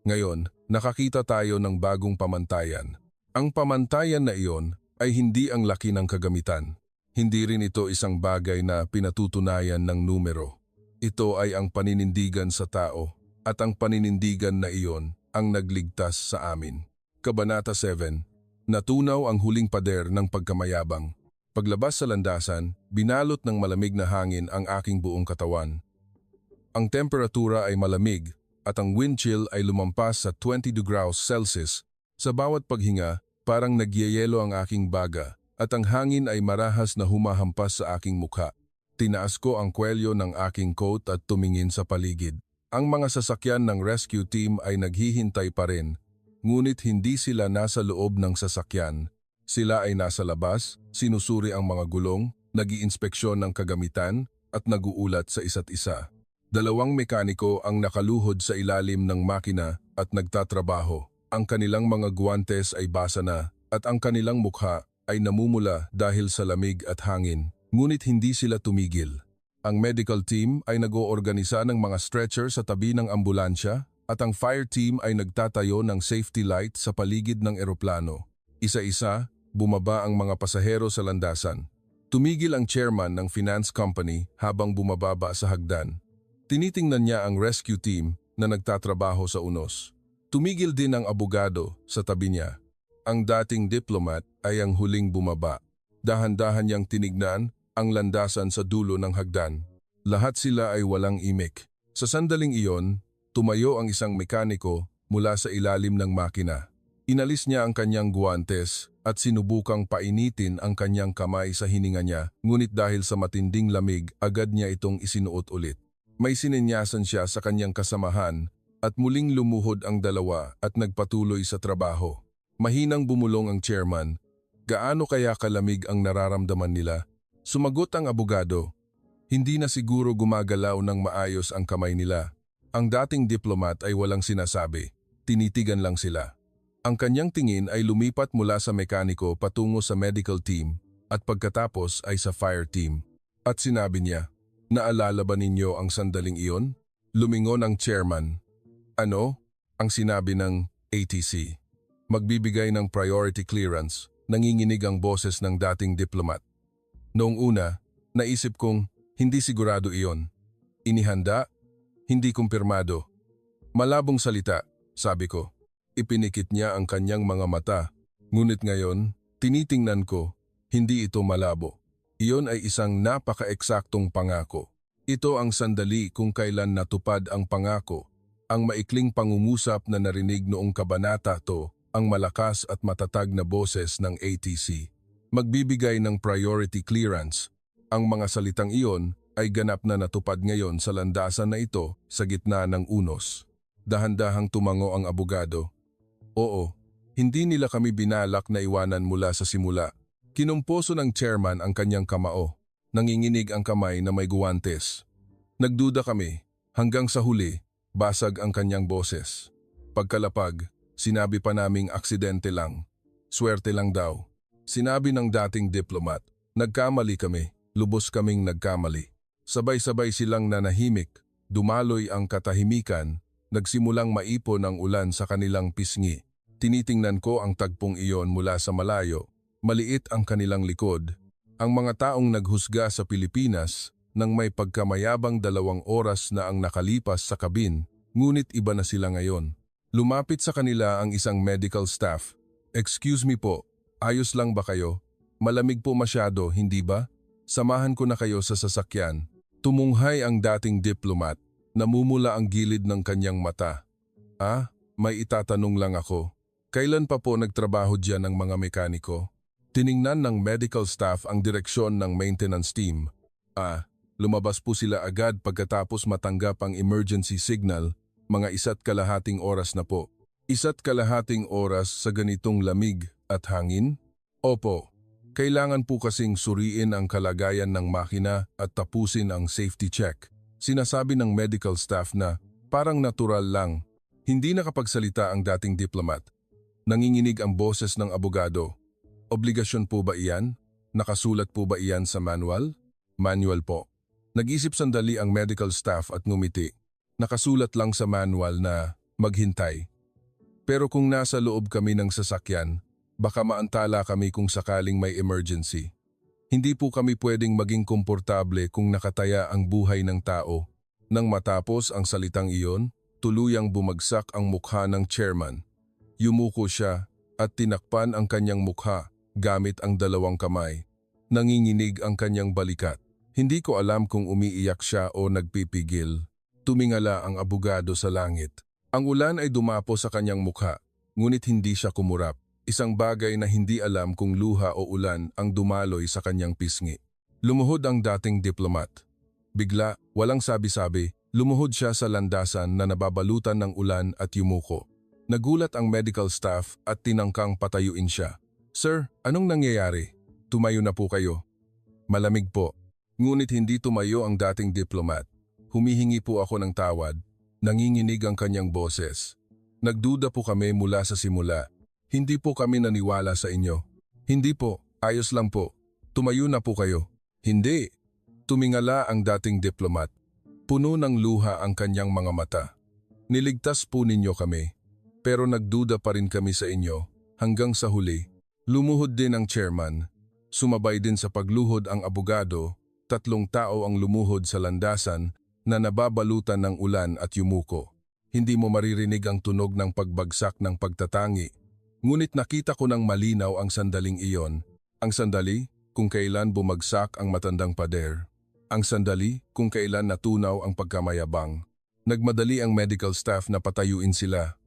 Ngayon, nakakita tayo ng bagong pamantayan. Ang pamantayan na iyon ay hindi ang laki ng kagamitan. Hindi rin ito isang bagay na pinatutunayan ng numero. Ito ay ang paninindigan sa tao at ang paninindigan na iyon ang nagligtas sa amin. Kabanata 7. Natunaw ang huling pader ng pagkamayabang. Paglabas sa landasan, binalot ng malamig na hangin ang aking buong katawan. Ang temperatura ay malamig at ang wind chill ay lumampas sa 20 degrees Celsius Sa bawat paghinga, parang nagyayelo ang aking baga at ang hangin ay marahas na humahampas sa aking mukha. Tinaas ko ang kwelyo ng aking coat at tumingin sa paligid. Ang mga sasakyan ng rescue team ay naghihintay pa rin, ngunit hindi sila nasa loob ng sasakyan. Sila ay nasa labas, sinusuri ang mga gulong, nag-iinspeksyon ng kagamitan at naguulat sa isa't isa. Dalawang mekaniko ang nakaluhod sa ilalim ng makina at nagtatrabaho. Ang kanilang mga guwantes ay basa na at ang kanilang mukha ay namumula dahil sa lamig at hangin. Ngunit hindi sila tumigil. Ang medical team ay nag-oorganisa ng mga stretcher sa tabi ng ambulansya at ang fire team ay nagtatayo ng safety light sa paligid ng eroplano. Isa-isa, bumaba ang mga pasahero sa landasan. Tumigil ang chairman ng finance company habang bumababa sa hagdan. Tinitingnan niya ang rescue team na nagtatrabaho sa unos. Tumigil din ang abogado sa tabi niya. Ang dating diplomat ay ang huling bumaba. Dahan-dahan niyang tinignan ang landasan sa dulo ng hagdan. Lahat sila ay walang imik. Sa sandaling iyon, tumayo ang isang mekaniko mula sa ilalim ng makina. Inalis niya ang kanyang guwantes at sinubukang painitin ang kanyang kamay sa hininga niya, ngunit dahil sa matinding lamig, agad niya itong isinuot ulit. May sininyasan siya sa kanyang kasamahan at muling lumuhod ang dalawa at nagpatuloy sa trabaho. Mahinang bumulong ang chairman. Gaano kaya kalamig ang nararamdaman nila? Sumagot ang abogado. Hindi na siguro gumagalaw ng maayos ang kamay nila. Ang dating diplomat ay walang sinasabi. Tinitigan lang sila. Ang kanyang tingin ay lumipat mula sa mekaniko patungo sa medical team at pagkatapos ay sa fire team. At sinabi niya, "Naalala ba ninyo ang sandaling iyon?" Lumingon ang chairman. "Ano?" ang sinabi ng ATC. Magbibigay ng priority clearance, nanginginig ang boses ng dating diplomat. Noong una, naisip kong hindi sigurado iyon. Inihanda, hindi kumpirmado. Malabong salita, sabi ko. Ipinikit niya ang kanyang mga mata. Ngunit ngayon, tinitingnan ko, hindi ito malabo. Iyon ay isang napaka-eksaktong pangako. Ito ang sandali kung kailan natupad ang pangako. Ang maikling pangungusap na narinig noong kabanata to, ang malakas at matatag na boses ng ATC. Magbibigay ng priority clearance. Ang mga salitang iyon ay ganap na natupad ngayon sa landasan na ito sa gitna ng unos. Dahan-dahang tumango ang abogado. Oo, hindi nila kami binalak na iwanan mula sa simula. Kinumposo ng chairman ang kanyang kamao. Nanginginig ang kamay na may guwantes. Nagduda kami, hanggang sa huli, basag ang kanyang boses. Pagkalapag, sinabi pa naming aksidente lang. Swerte lang daw. Sinabi ng dating diplomat, nagkamali kami, lubos kaming nagkamali. Sabay-sabay silang nanahimik, dumaloy ang katahimikan, nagsimulang maipon ang ulan sa kanilang pisngi. Tinitingnan ko ang tagpong iyon mula sa malayo, maliit ang kanilang likod. Ang mga taong naghusga sa Pilipinas nang may pagkamayabang 2 oras na ang nakalipas sa kabin, ngunit iba na sila ngayon. Lumapit sa kanila ang isang medical staff. "Excuse me po. Ayos lang ba kayo? Malamig po masyado, hindi ba? Samahan ko na kayo sa sasakyan." Tumunghay ang dating diplomat. Namumula ang gilid ng kanyang mata. May itatanong lang ako. Kailan pa po nagtrabaho diyan ang mga mekaniko? Tiningnan ng medical staff ang direksyon ng maintenance team. Lumabas po sila agad pagkatapos matanggap ang emergency signal, mga 1.5 oras na po. 1.5 oras sa ganitong lamig at hangin? Opo, kailangan po kasing suriin ang kalagayan ng makina at tapusin ang safety check. Sinasabi ng medical staff na parang natural lang. Hindi nakapagsalita ang dating diplomat. Nanginginig ang boses ng abogado. Obligasyon po ba iyan? Nakasulat po ba iyan sa manual? Manual po. Nag-isip sandali ang medical staff at ngumiti. Nakasulat lang sa manual na maghintay. Pero kung nasa loob kami ng sasakyan, baka maantala kami kung sakaling may emergency. Hindi po kami pwedeng maging komportable kung nakataya ang buhay ng tao. Nang matapos ang salitang iyon, tuluyang bumagsak ang mukha ng chairman. Yumuko siya at tinakpan ang kanyang mukha gamit ang 2 kamay. Nanginginig ang kanyang balikat. Hindi ko alam kung umiiyak siya o nagpipigil. Tumingala ang abogado sa langit. Ang ulan ay dumapo sa kanyang mukha. ngunit hindi siya kumurap. Isang bagay na hindi alam kung luha o ulan ang dumaloy sa kanyang pisngi. Lumuhod ang dating diplomat. Bigla, walang sabi-sabi, lumuhod siya sa landasan na nababalutan ng ulan at yumuko. Nagulat ang medical staff at tinangkang patayuin siya. "Sir, anong nangyayari? Tumayo na po kayo." "Malamig po." Ngunit hindi tumayo ang dating diplomat. Humihingi po ako ng tawad. Nanginginig ang kanyang boses. "Nagduda po kami mula sa simula. Hindi po kami naniwala sa inyo." "Hindi po, ayos lang po. Tumayo na po kayo." "Hindi." Tumingala ang dating diplomat. Puno ng luha ang kanyang mga mata. "Niligtas po ninyo kami. Pero nagduda pa rin kami sa inyo hanggang sa huli." Lumuhod din ang chairman. Sumabay din sa pagluhod ang abogado. 3 tao ang lumuhod sa landasan na nababalutan ng ulan at yumuko. Hindi mo maririnig ang tunog ng pagbagsak ng pagtatangi. Ngunit nakita ko ng malinaw ang sandaling iyon. Ang sandali kung kailan bumagsak ang matandang pader. Ang sandali kung kailan natunaw ang pagkamayabang. Nagmadali ang medical staff na patayuin sila.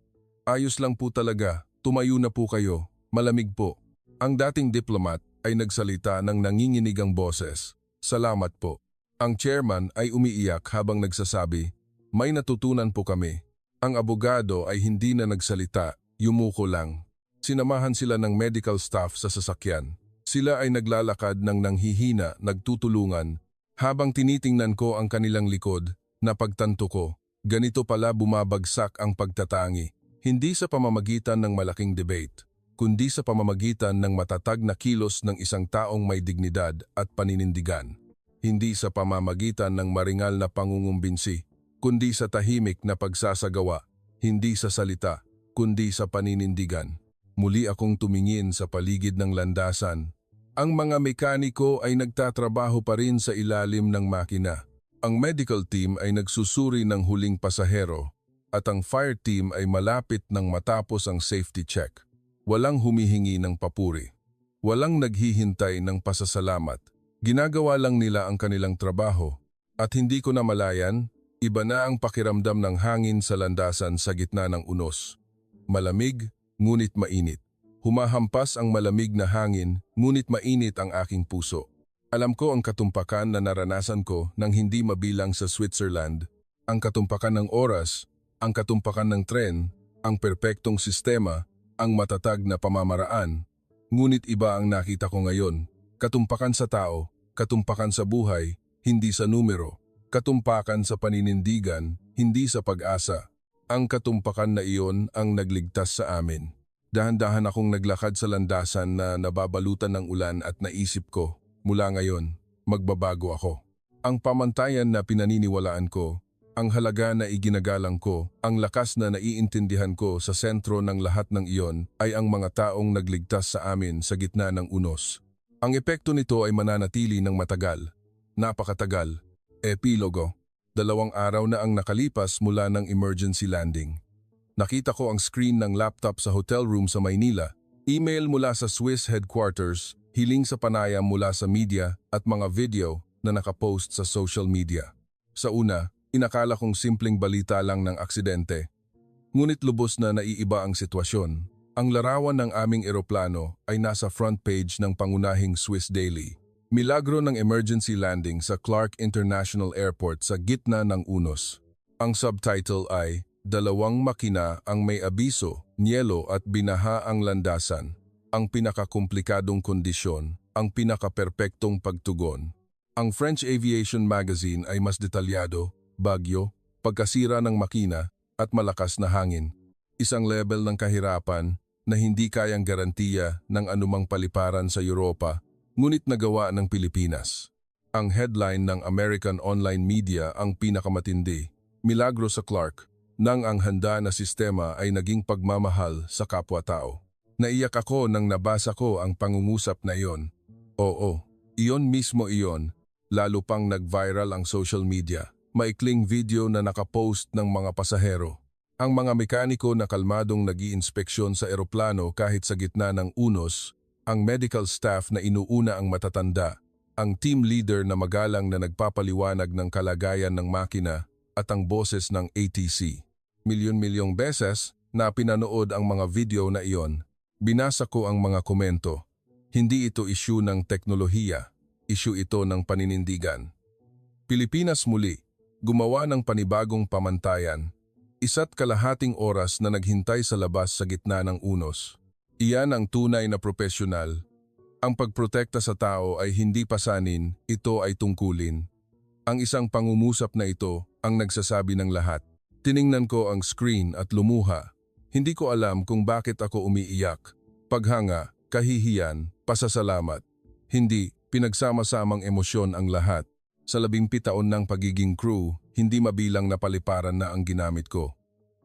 "Ayos lang po talaga, tumayo na po kayo, malamig po." Ang dating diplomat ay nagsalita ng nanginginig boses. "Salamat po." Ang chairman ay umiiyak habang nagsasabi, "May natutunan po kami." Ang abogado ay hindi na nagsalita, yumuko lang. Sinamahan sila ng medical staff sa sasakyan. Sila ay naglalakad ng nanghihina, nagtutulungan. Habang tinitingnan ko ang kanilang likod, napagtanto ko, ganito pala bumabagsak ang pagtatangi. Hindi sa pamamagitan ng malaking debate, kundi sa pamamagitan ng matatag na kilos ng isang taong may dignidad at paninindigan. Hindi sa pamamagitan ng maringal na pangungumbinsi, kundi sa tahimik na pagsasagawa. Hindi sa salita, kundi sa paninindigan. Muli akong tumingin sa paligid ng landasan. Ang mga mekaniko ay nagtatrabaho pa rin sa ilalim ng makina. Ang medical team ay nagsusuri ng huling pasahero at ang fire team ay malapit nang matapos ang safety check. Walang humihingi ng papuri. Walang naghihintay ng pasasalamat. Ginagawa lang nila ang kanilang trabaho. At hindi ko namalayan, iba na ang pakiramdam ng hangin sa landasan sa gitna ng unos. Malamig, ngunit mainit. Humahampas ang malamig na hangin, ngunit mainit ang aking puso. Alam ko ang katumpakan na naranasan ko nang hindi mabilang sa Switzerland. Ang katumpakan ng oras, ang katumpakan ng tren, ang perpektong sistema, ang matatag na pamamaraan. Ngunit iba ang nakita ko ngayon. Katumpakan sa tao, katumpakan sa buhay, hindi sa numero. Katumpakan sa paninindigan, hindi sa pag-asa. Ang katumpakan na iyon ang nagligtas sa amin. Dahan-dahan akong naglakad sa landasan na nababalutan ng ulan at naisip ko, mula ngayon, magbabago ako. Ang pamantayan na pinaniniwalaan ko, ang halaga na iginagalang ko, ang lakas na naiintindihan ko sa sentro ng lahat ng iyon ay ang mga taong nagligtas sa amin sa gitna ng unos. Ang epekto nito ay mananatili ng matagal, napakatagal. Epilogo. 2 araw na ang nakalipas mula ng emergency landing. Nakita ko ang screen ng laptop sa hotel room sa Maynila, email mula sa Swiss headquarters, hiling sa panayam mula sa media at mga video na nakapost sa social media. Sa una, inakala kong simpleng balita lang ng aksidente. Ngunit lubos na naiiba ang sitwasyon. Ang larawan ng aming eroplano ay nasa front page ng pangunahing Swiss Daily. Milagro ng emergency landing sa Clark International Airport sa gitna ng unos. Ang subtitle ay, 2 makina ang may abiso, nyelo at binaha ang landasan. Ang pinakakomplikadong kondisyon, ang pinakaperpektong pagtugon. Ang French Aviation Magazine ay mas detalyado, bagyo, pagkasira ng makina, at malakas na hangin. Isang level ng kahirapan na hindi kayang garantiya ng anumang paliparan sa Europa, ngunit nagawa ng Pilipinas. Ang headline ng American online media ang pinakamatindi, milagro sa Clark, nang ang handa na sistema ay naging pagmamahal sa kapwa-tao. Naiyak ako nang nabasa ko ang pangungusap na iyon. Oo, iyon mismo iyon, lalo pang nag-viral ang social media. Maikling video na nakapost ng mga pasahero. Ang mga mekaniko na kalmadong nag-iinspeksyon sa eroplano kahit sa gitna ng unos, ang medical staff na inuuna ang matatanda, ang team leader na magalang na nagpapaliwanag ng kalagayan ng makina at ang boses ng ATC. Milyon-milyong beses, na pinanood ang mga video na iyon, binasa ko ang mga komento. Hindi ito issue ng teknolohiya, issue ito ng paninindigan. Pilipinas muli, gumawa ng panibagong pamantayan. 1.5 oras na naghintay sa labas sa gitna ng unos. Iyan ang tunay na profesional. Ang pagprotekta sa tao ay hindi pasanin, ito ay tungkulin. Ang isang pangungusap na ito ang nagsasabi ng lahat. Tiningnan ko ang screen at lumuha. Hindi ko alam kung bakit ako umiiyak. Paghanga, kahihiyan, pasasalamat. Hindi, pinagsama-samang emosyon ang lahat. Sa 17 taon ng pagiging crew, hindi mabilang na paliparan na ang ginamit ko.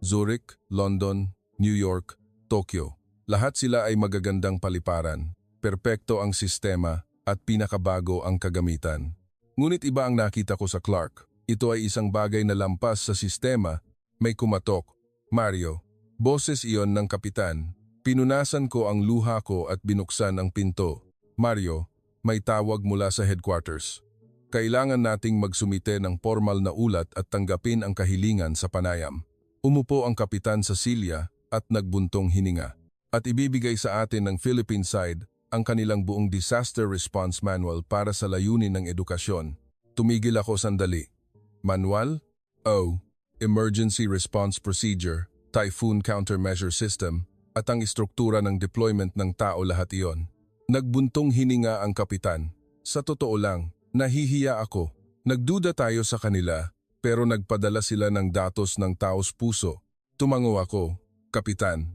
Zurich, London, New York, Tokyo. Lahat sila ay magagandang paliparan. Perpekto ang sistema at pinakabago ang kagamitan. Ngunit iba ang nakita ko sa Clark. Ito ay isang bagay na lampas sa sistema. May kumatok. Mario. Boses iyon ng kapitan. Pinunasan ko ang luha ko at binuksan ang pinto. Mario, may tawag mula sa headquarters. Kailangan nating magsumite ng formal na ulat at tanggapin ang kahilingan sa panayam. Umupo ang kapitan sa silya at nagbuntong hininga. At ibibigay sa atin ng Philippine side ang kanilang buong disaster response manual para sa layunin ng edukasyon. Tumigil ako sandali. Manual? Oh, Emergency Response Procedure, Typhoon Countermeasure System, at ang istruktura ng deployment ng tao lahat iyon. Nagbuntong hininga ang kapitan. Sa totoo lang, nahihiya ako. Nagduda tayo sa kanila, pero nagpadala sila ng datos ng taos puso. Tumango ako. Kapitan,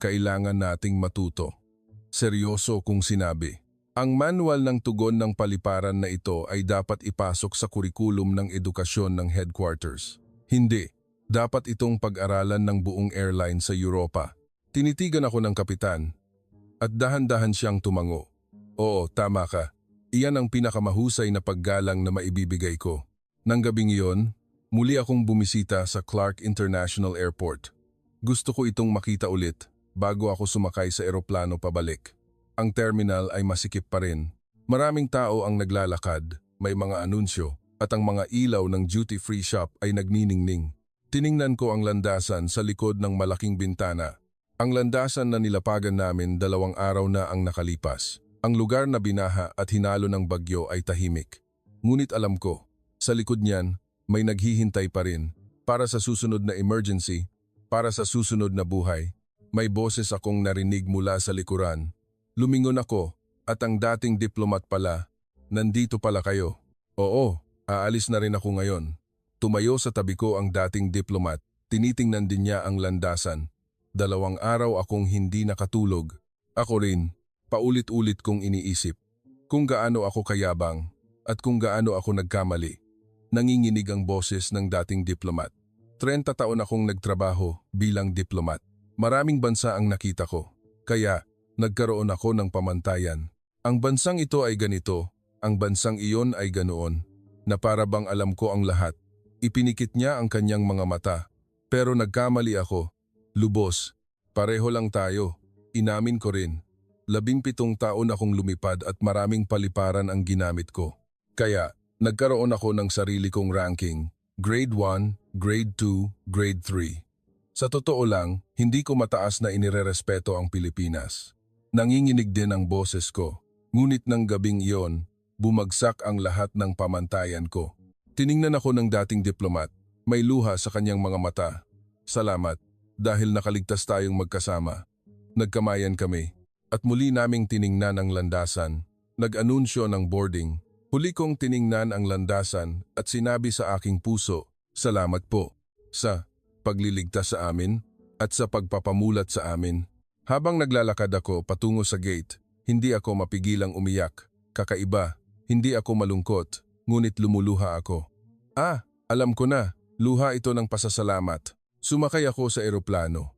kailangan nating matuto. Seryoso kung sinabi. Ang manual ng tugon ng paliparan na ito ay dapat ipasok sa kurikulum ng edukasyon ng headquarters. Hindi. Dapat itong pag-aralan ng buong airline sa Europa. Tinitigan ako ng kapitan at dahan-dahan siyang tumango. Oo, tama ka. Iyan ang pinakamahusay na paggalang na maibibigay ko. Nang gabing iyon, muli akong bumisita sa Clark International Airport. Gusto ko itong makita ulit bago ako sumakay sa eroplano pabalik. Ang terminal ay masikip pa rin. Maraming tao ang naglalakad, may mga anunsyo, at ang mga ilaw ng duty-free shop ay nagniningning. Tiningnan ko ang landasan sa likod ng malaking bintana. Ang landasan na nilapagan namin 2 araw na ang nakalipas. Ang lugar na binaha at hinalo ng bagyo ay tahimik. Ngunit alam ko, sa likod niyan, may naghihintay pa rin. Para sa susunod na emergency, para sa susunod na buhay. May boses akong narinig mula sa likuran. Lumingon ako, at ang dating diplomat pala, nandito pala kayo. Oo, aalis na rin ako ngayon. Tumayo sa tabi ko ang dating diplomat, tinitingnan din niya ang landasan. 2 araw akong hindi nakatulog. Ako rin, paulit-ulit kong iniisip. Kung gaano ako kayabang, at kung gaano ako nagkamali. Nanginginig ang boses ng dating diplomat. 30 taon akong nagtrabaho bilang diplomat. Maraming bansa ang nakita ko, kaya nagkaroon ako ng pamantayan. Ang bansang ito ay ganito, ang bansang iyon ay ganoon, na para bang alam ko ang lahat. Ipinikit niya ang kanyang mga mata, pero nagkamali ako. Lubos, pareho lang tayo, inamin ko rin. 17 taon akong lumipad at maraming paliparan ang ginamit ko. Kaya, nagkaroon ako ng sarili kong ranking, Grade 1, Grade 2, Grade 3. Sa totoo lang, hindi ko mataas na inirerespeto ang Pilipinas. Nanginginig din ang boses ko, ngunit ng gabing iyon, bumagsak ang lahat ng pamantayan ko. Tiningnan ako ng dating diplomat, may luha sa kanyang mga mata. Salamat, dahil nakaligtas tayong magkasama. Nagkamayan kami, at muli naming tiningnan ang landasan. Nag-anunsyo ng boarding. Huli kong tiningnan ang landasan at sinabi sa aking puso, salamat po, sa pagliligtas sa amin at sa pagpapamulat sa amin. Habang naglalakad ako patungo sa gate, hindi ako mapigilang umiyak. Kakaiba, hindi ako malungkot, ngunit lumuluha ako. Alam ko na, luha ito ng pasasalamat. Sumakay ako sa eroplano.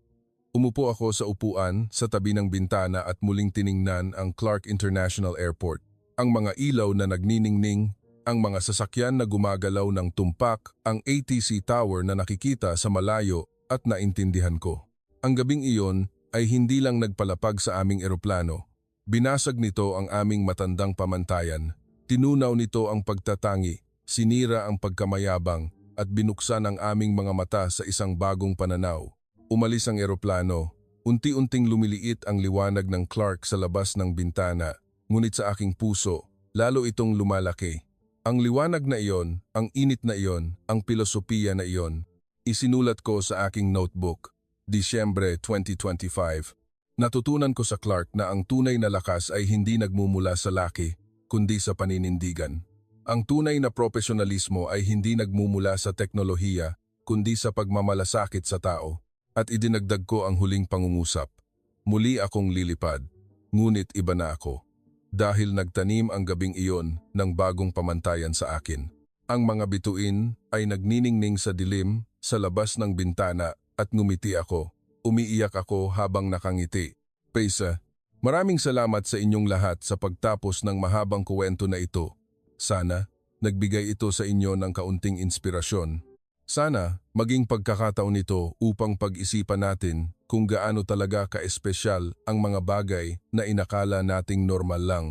Umupo ako sa upuan sa tabi ng bintana at muling tiningnan ang Clark International Airport. Ang mga ilaw na nagniningning, ang mga sasakyan na gumagalaw ng tumpak, ang ATC Tower na nakikita sa malayo at naintindihan ko. Ang gabing iyon ay hindi lang nagpalapag sa aming eroplano. Binasag nito ang aming matandang pamantayan. Tinunaw nito ang pagtatangi, sinira ang pagkamayabang at binuksan ang aming mga mata sa isang bagong pananaw. Umalis ang eroplano. Unti-unting lumiliit ang liwanag ng Clark sa labas ng bintana, ngunit sa aking puso, lalo itong lumalaki. Ang liwanag na iyon, ang init na iyon, ang pilosopiya na iyon, isinulat ko sa aking notebook, Disyembre 2025. Natutunan ko sa Clark na ang tunay na lakas ay hindi nagmumula sa laki, kundi sa paninindigan. Ang tunay na profesionalismo ay hindi nagmumula sa teknolohiya, kundi sa pagmamalasakit sa tao. At idinagdag ko ang huling pangungusap. Muli akong lilipad, ngunit iba na ako. Dahil nagtanim ang gabing iyon ng bagong pamantayan sa akin. Ang mga bituin ay nagniningning sa dilim, sa labas ng bintana at ngumiti ako. Umiiyak ako habang nakangiti. Pesa, maraming salamat sa inyong lahat sa pagtapos ng mahabang kuwento na ito. Sana, nagbigay ito sa inyo ng kaunting inspirasyon. Sana, maging pagkakataon ito upang pag-isipan natin kung gaano talaga ka-espesyal ang mga bagay na inakala nating normal lang.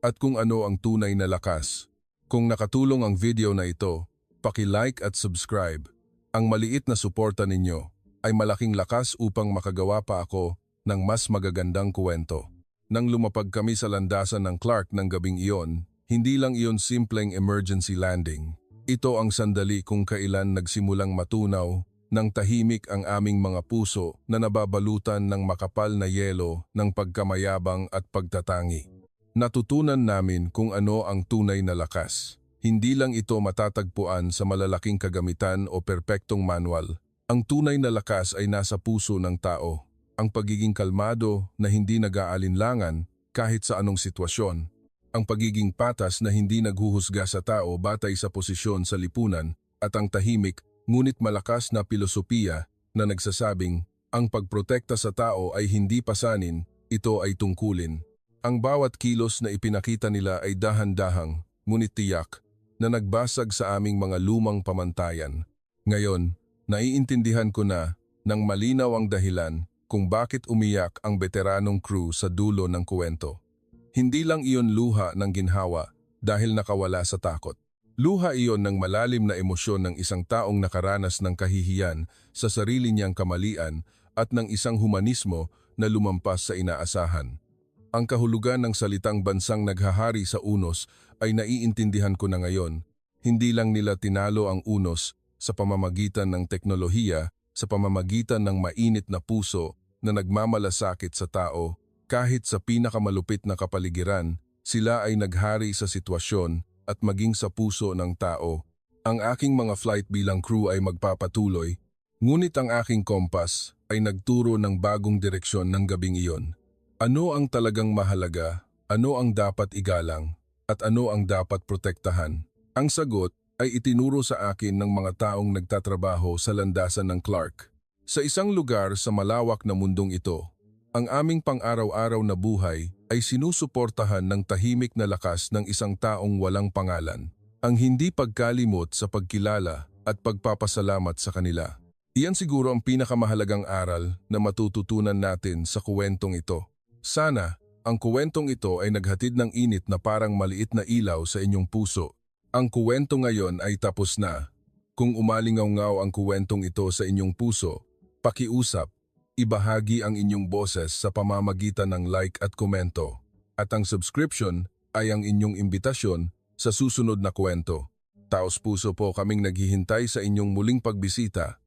At kung ano ang tunay na lakas. Kung nakatulong ang video na ito, paki-like at subscribe. Ang maliit na suporta ninyo ay malaking lakas upang makagawa pa ako ng mas magagandang kuwento. Nang lumapag kami sa landasan ng Clark ng gabing iyon, hindi lang iyon simpleng emergency landing. Ito ang sandali kung kailan nagsimulang matunaw ng tahimik ang aming mga puso na nababalutan ng makapal na yelo ng pagkamayabang at pagtatangi. Natutunan namin kung ano ang tunay na lakas. Hindi lang ito matatagpuan sa malalaking kagamitan o perpektong manual. Ang tunay na lakas ay nasa puso ng tao. Ang pagiging kalmado na hindi nag-aalinlangan kahit sa anong sitwasyon. Ang pagiging patas na hindi naghuhusga sa tao batay sa posisyon sa lipunan at ang tahimik ngunit malakas na pilosopiya na nagsasabing ang pagprotekta sa tao ay hindi pasanin, ito ay tungkulin. Ang bawat kilos na ipinakita nila ay dahan-dahang ngunit tiyak na nagbasag sa aming mga lumang pamantayan. Ngayon, naiintindihan ko na nang malinaw ang dahilan kung bakit umiyak ang veteranong crew sa dulo ng kuwento. Hindi lang iyon luha ng ginhawa dahil nakawala sa takot. Luha iyon ng malalim na emosyon ng isang taong nakaranas ng kahihiyan sa sarili niyang kamalian at ng isang humanismo na lumampas sa inaasahan. Ang kahulugan ng salitang bansang naghahari sa unos ay naiintindihan ko na ngayon. Hindi lang nila tinalo ang unos sa pamamagitan ng teknolohiya, sa pamamagitan ng mainit na puso na nagmamalasakit sa tao. Kahit sa pinakamalupit na kapaligiran, sila ay naghari sa sitwasyon at maging sa puso ng tao. Ang aking mga flight bilang crew ay magpapatuloy, ngunit ang aking kompas ay nagturo ng bagong direksyon ng gabing iyon. Ano ang talagang mahalaga, ano ang dapat igalang, at ano ang dapat protektahan? Ang sagot ay itinuro sa akin ng mga taong nagtatrabaho sa landasan ng Clark. Sa isang lugar sa malawak na mundong ito, ang aming pang-araw-araw na buhay ay sinusuportahan ng tahimik na lakas ng isang taong walang pangalan. Ang hindi pagkalimot sa pagkilala at pagpapasalamat sa kanila. Iyan siguro ang pinakamahalagang aral na matututunan natin sa kuwentong ito. Sana, ang kuwentong ito ay naghatid ng init na parang maliit na ilaw sa inyong puso. Ang kuwento ngayon ay tapos na. Kung umalingaw-ngaw ang kuwentong ito sa inyong puso, pakiusap. Ibahagi ang inyong boses sa pamamagitan ng like at komento. At ang subscription ay ang inyong imbitasyon sa susunod na kwento. Taos puso po kaming naghihintay sa inyong muling pagbisita.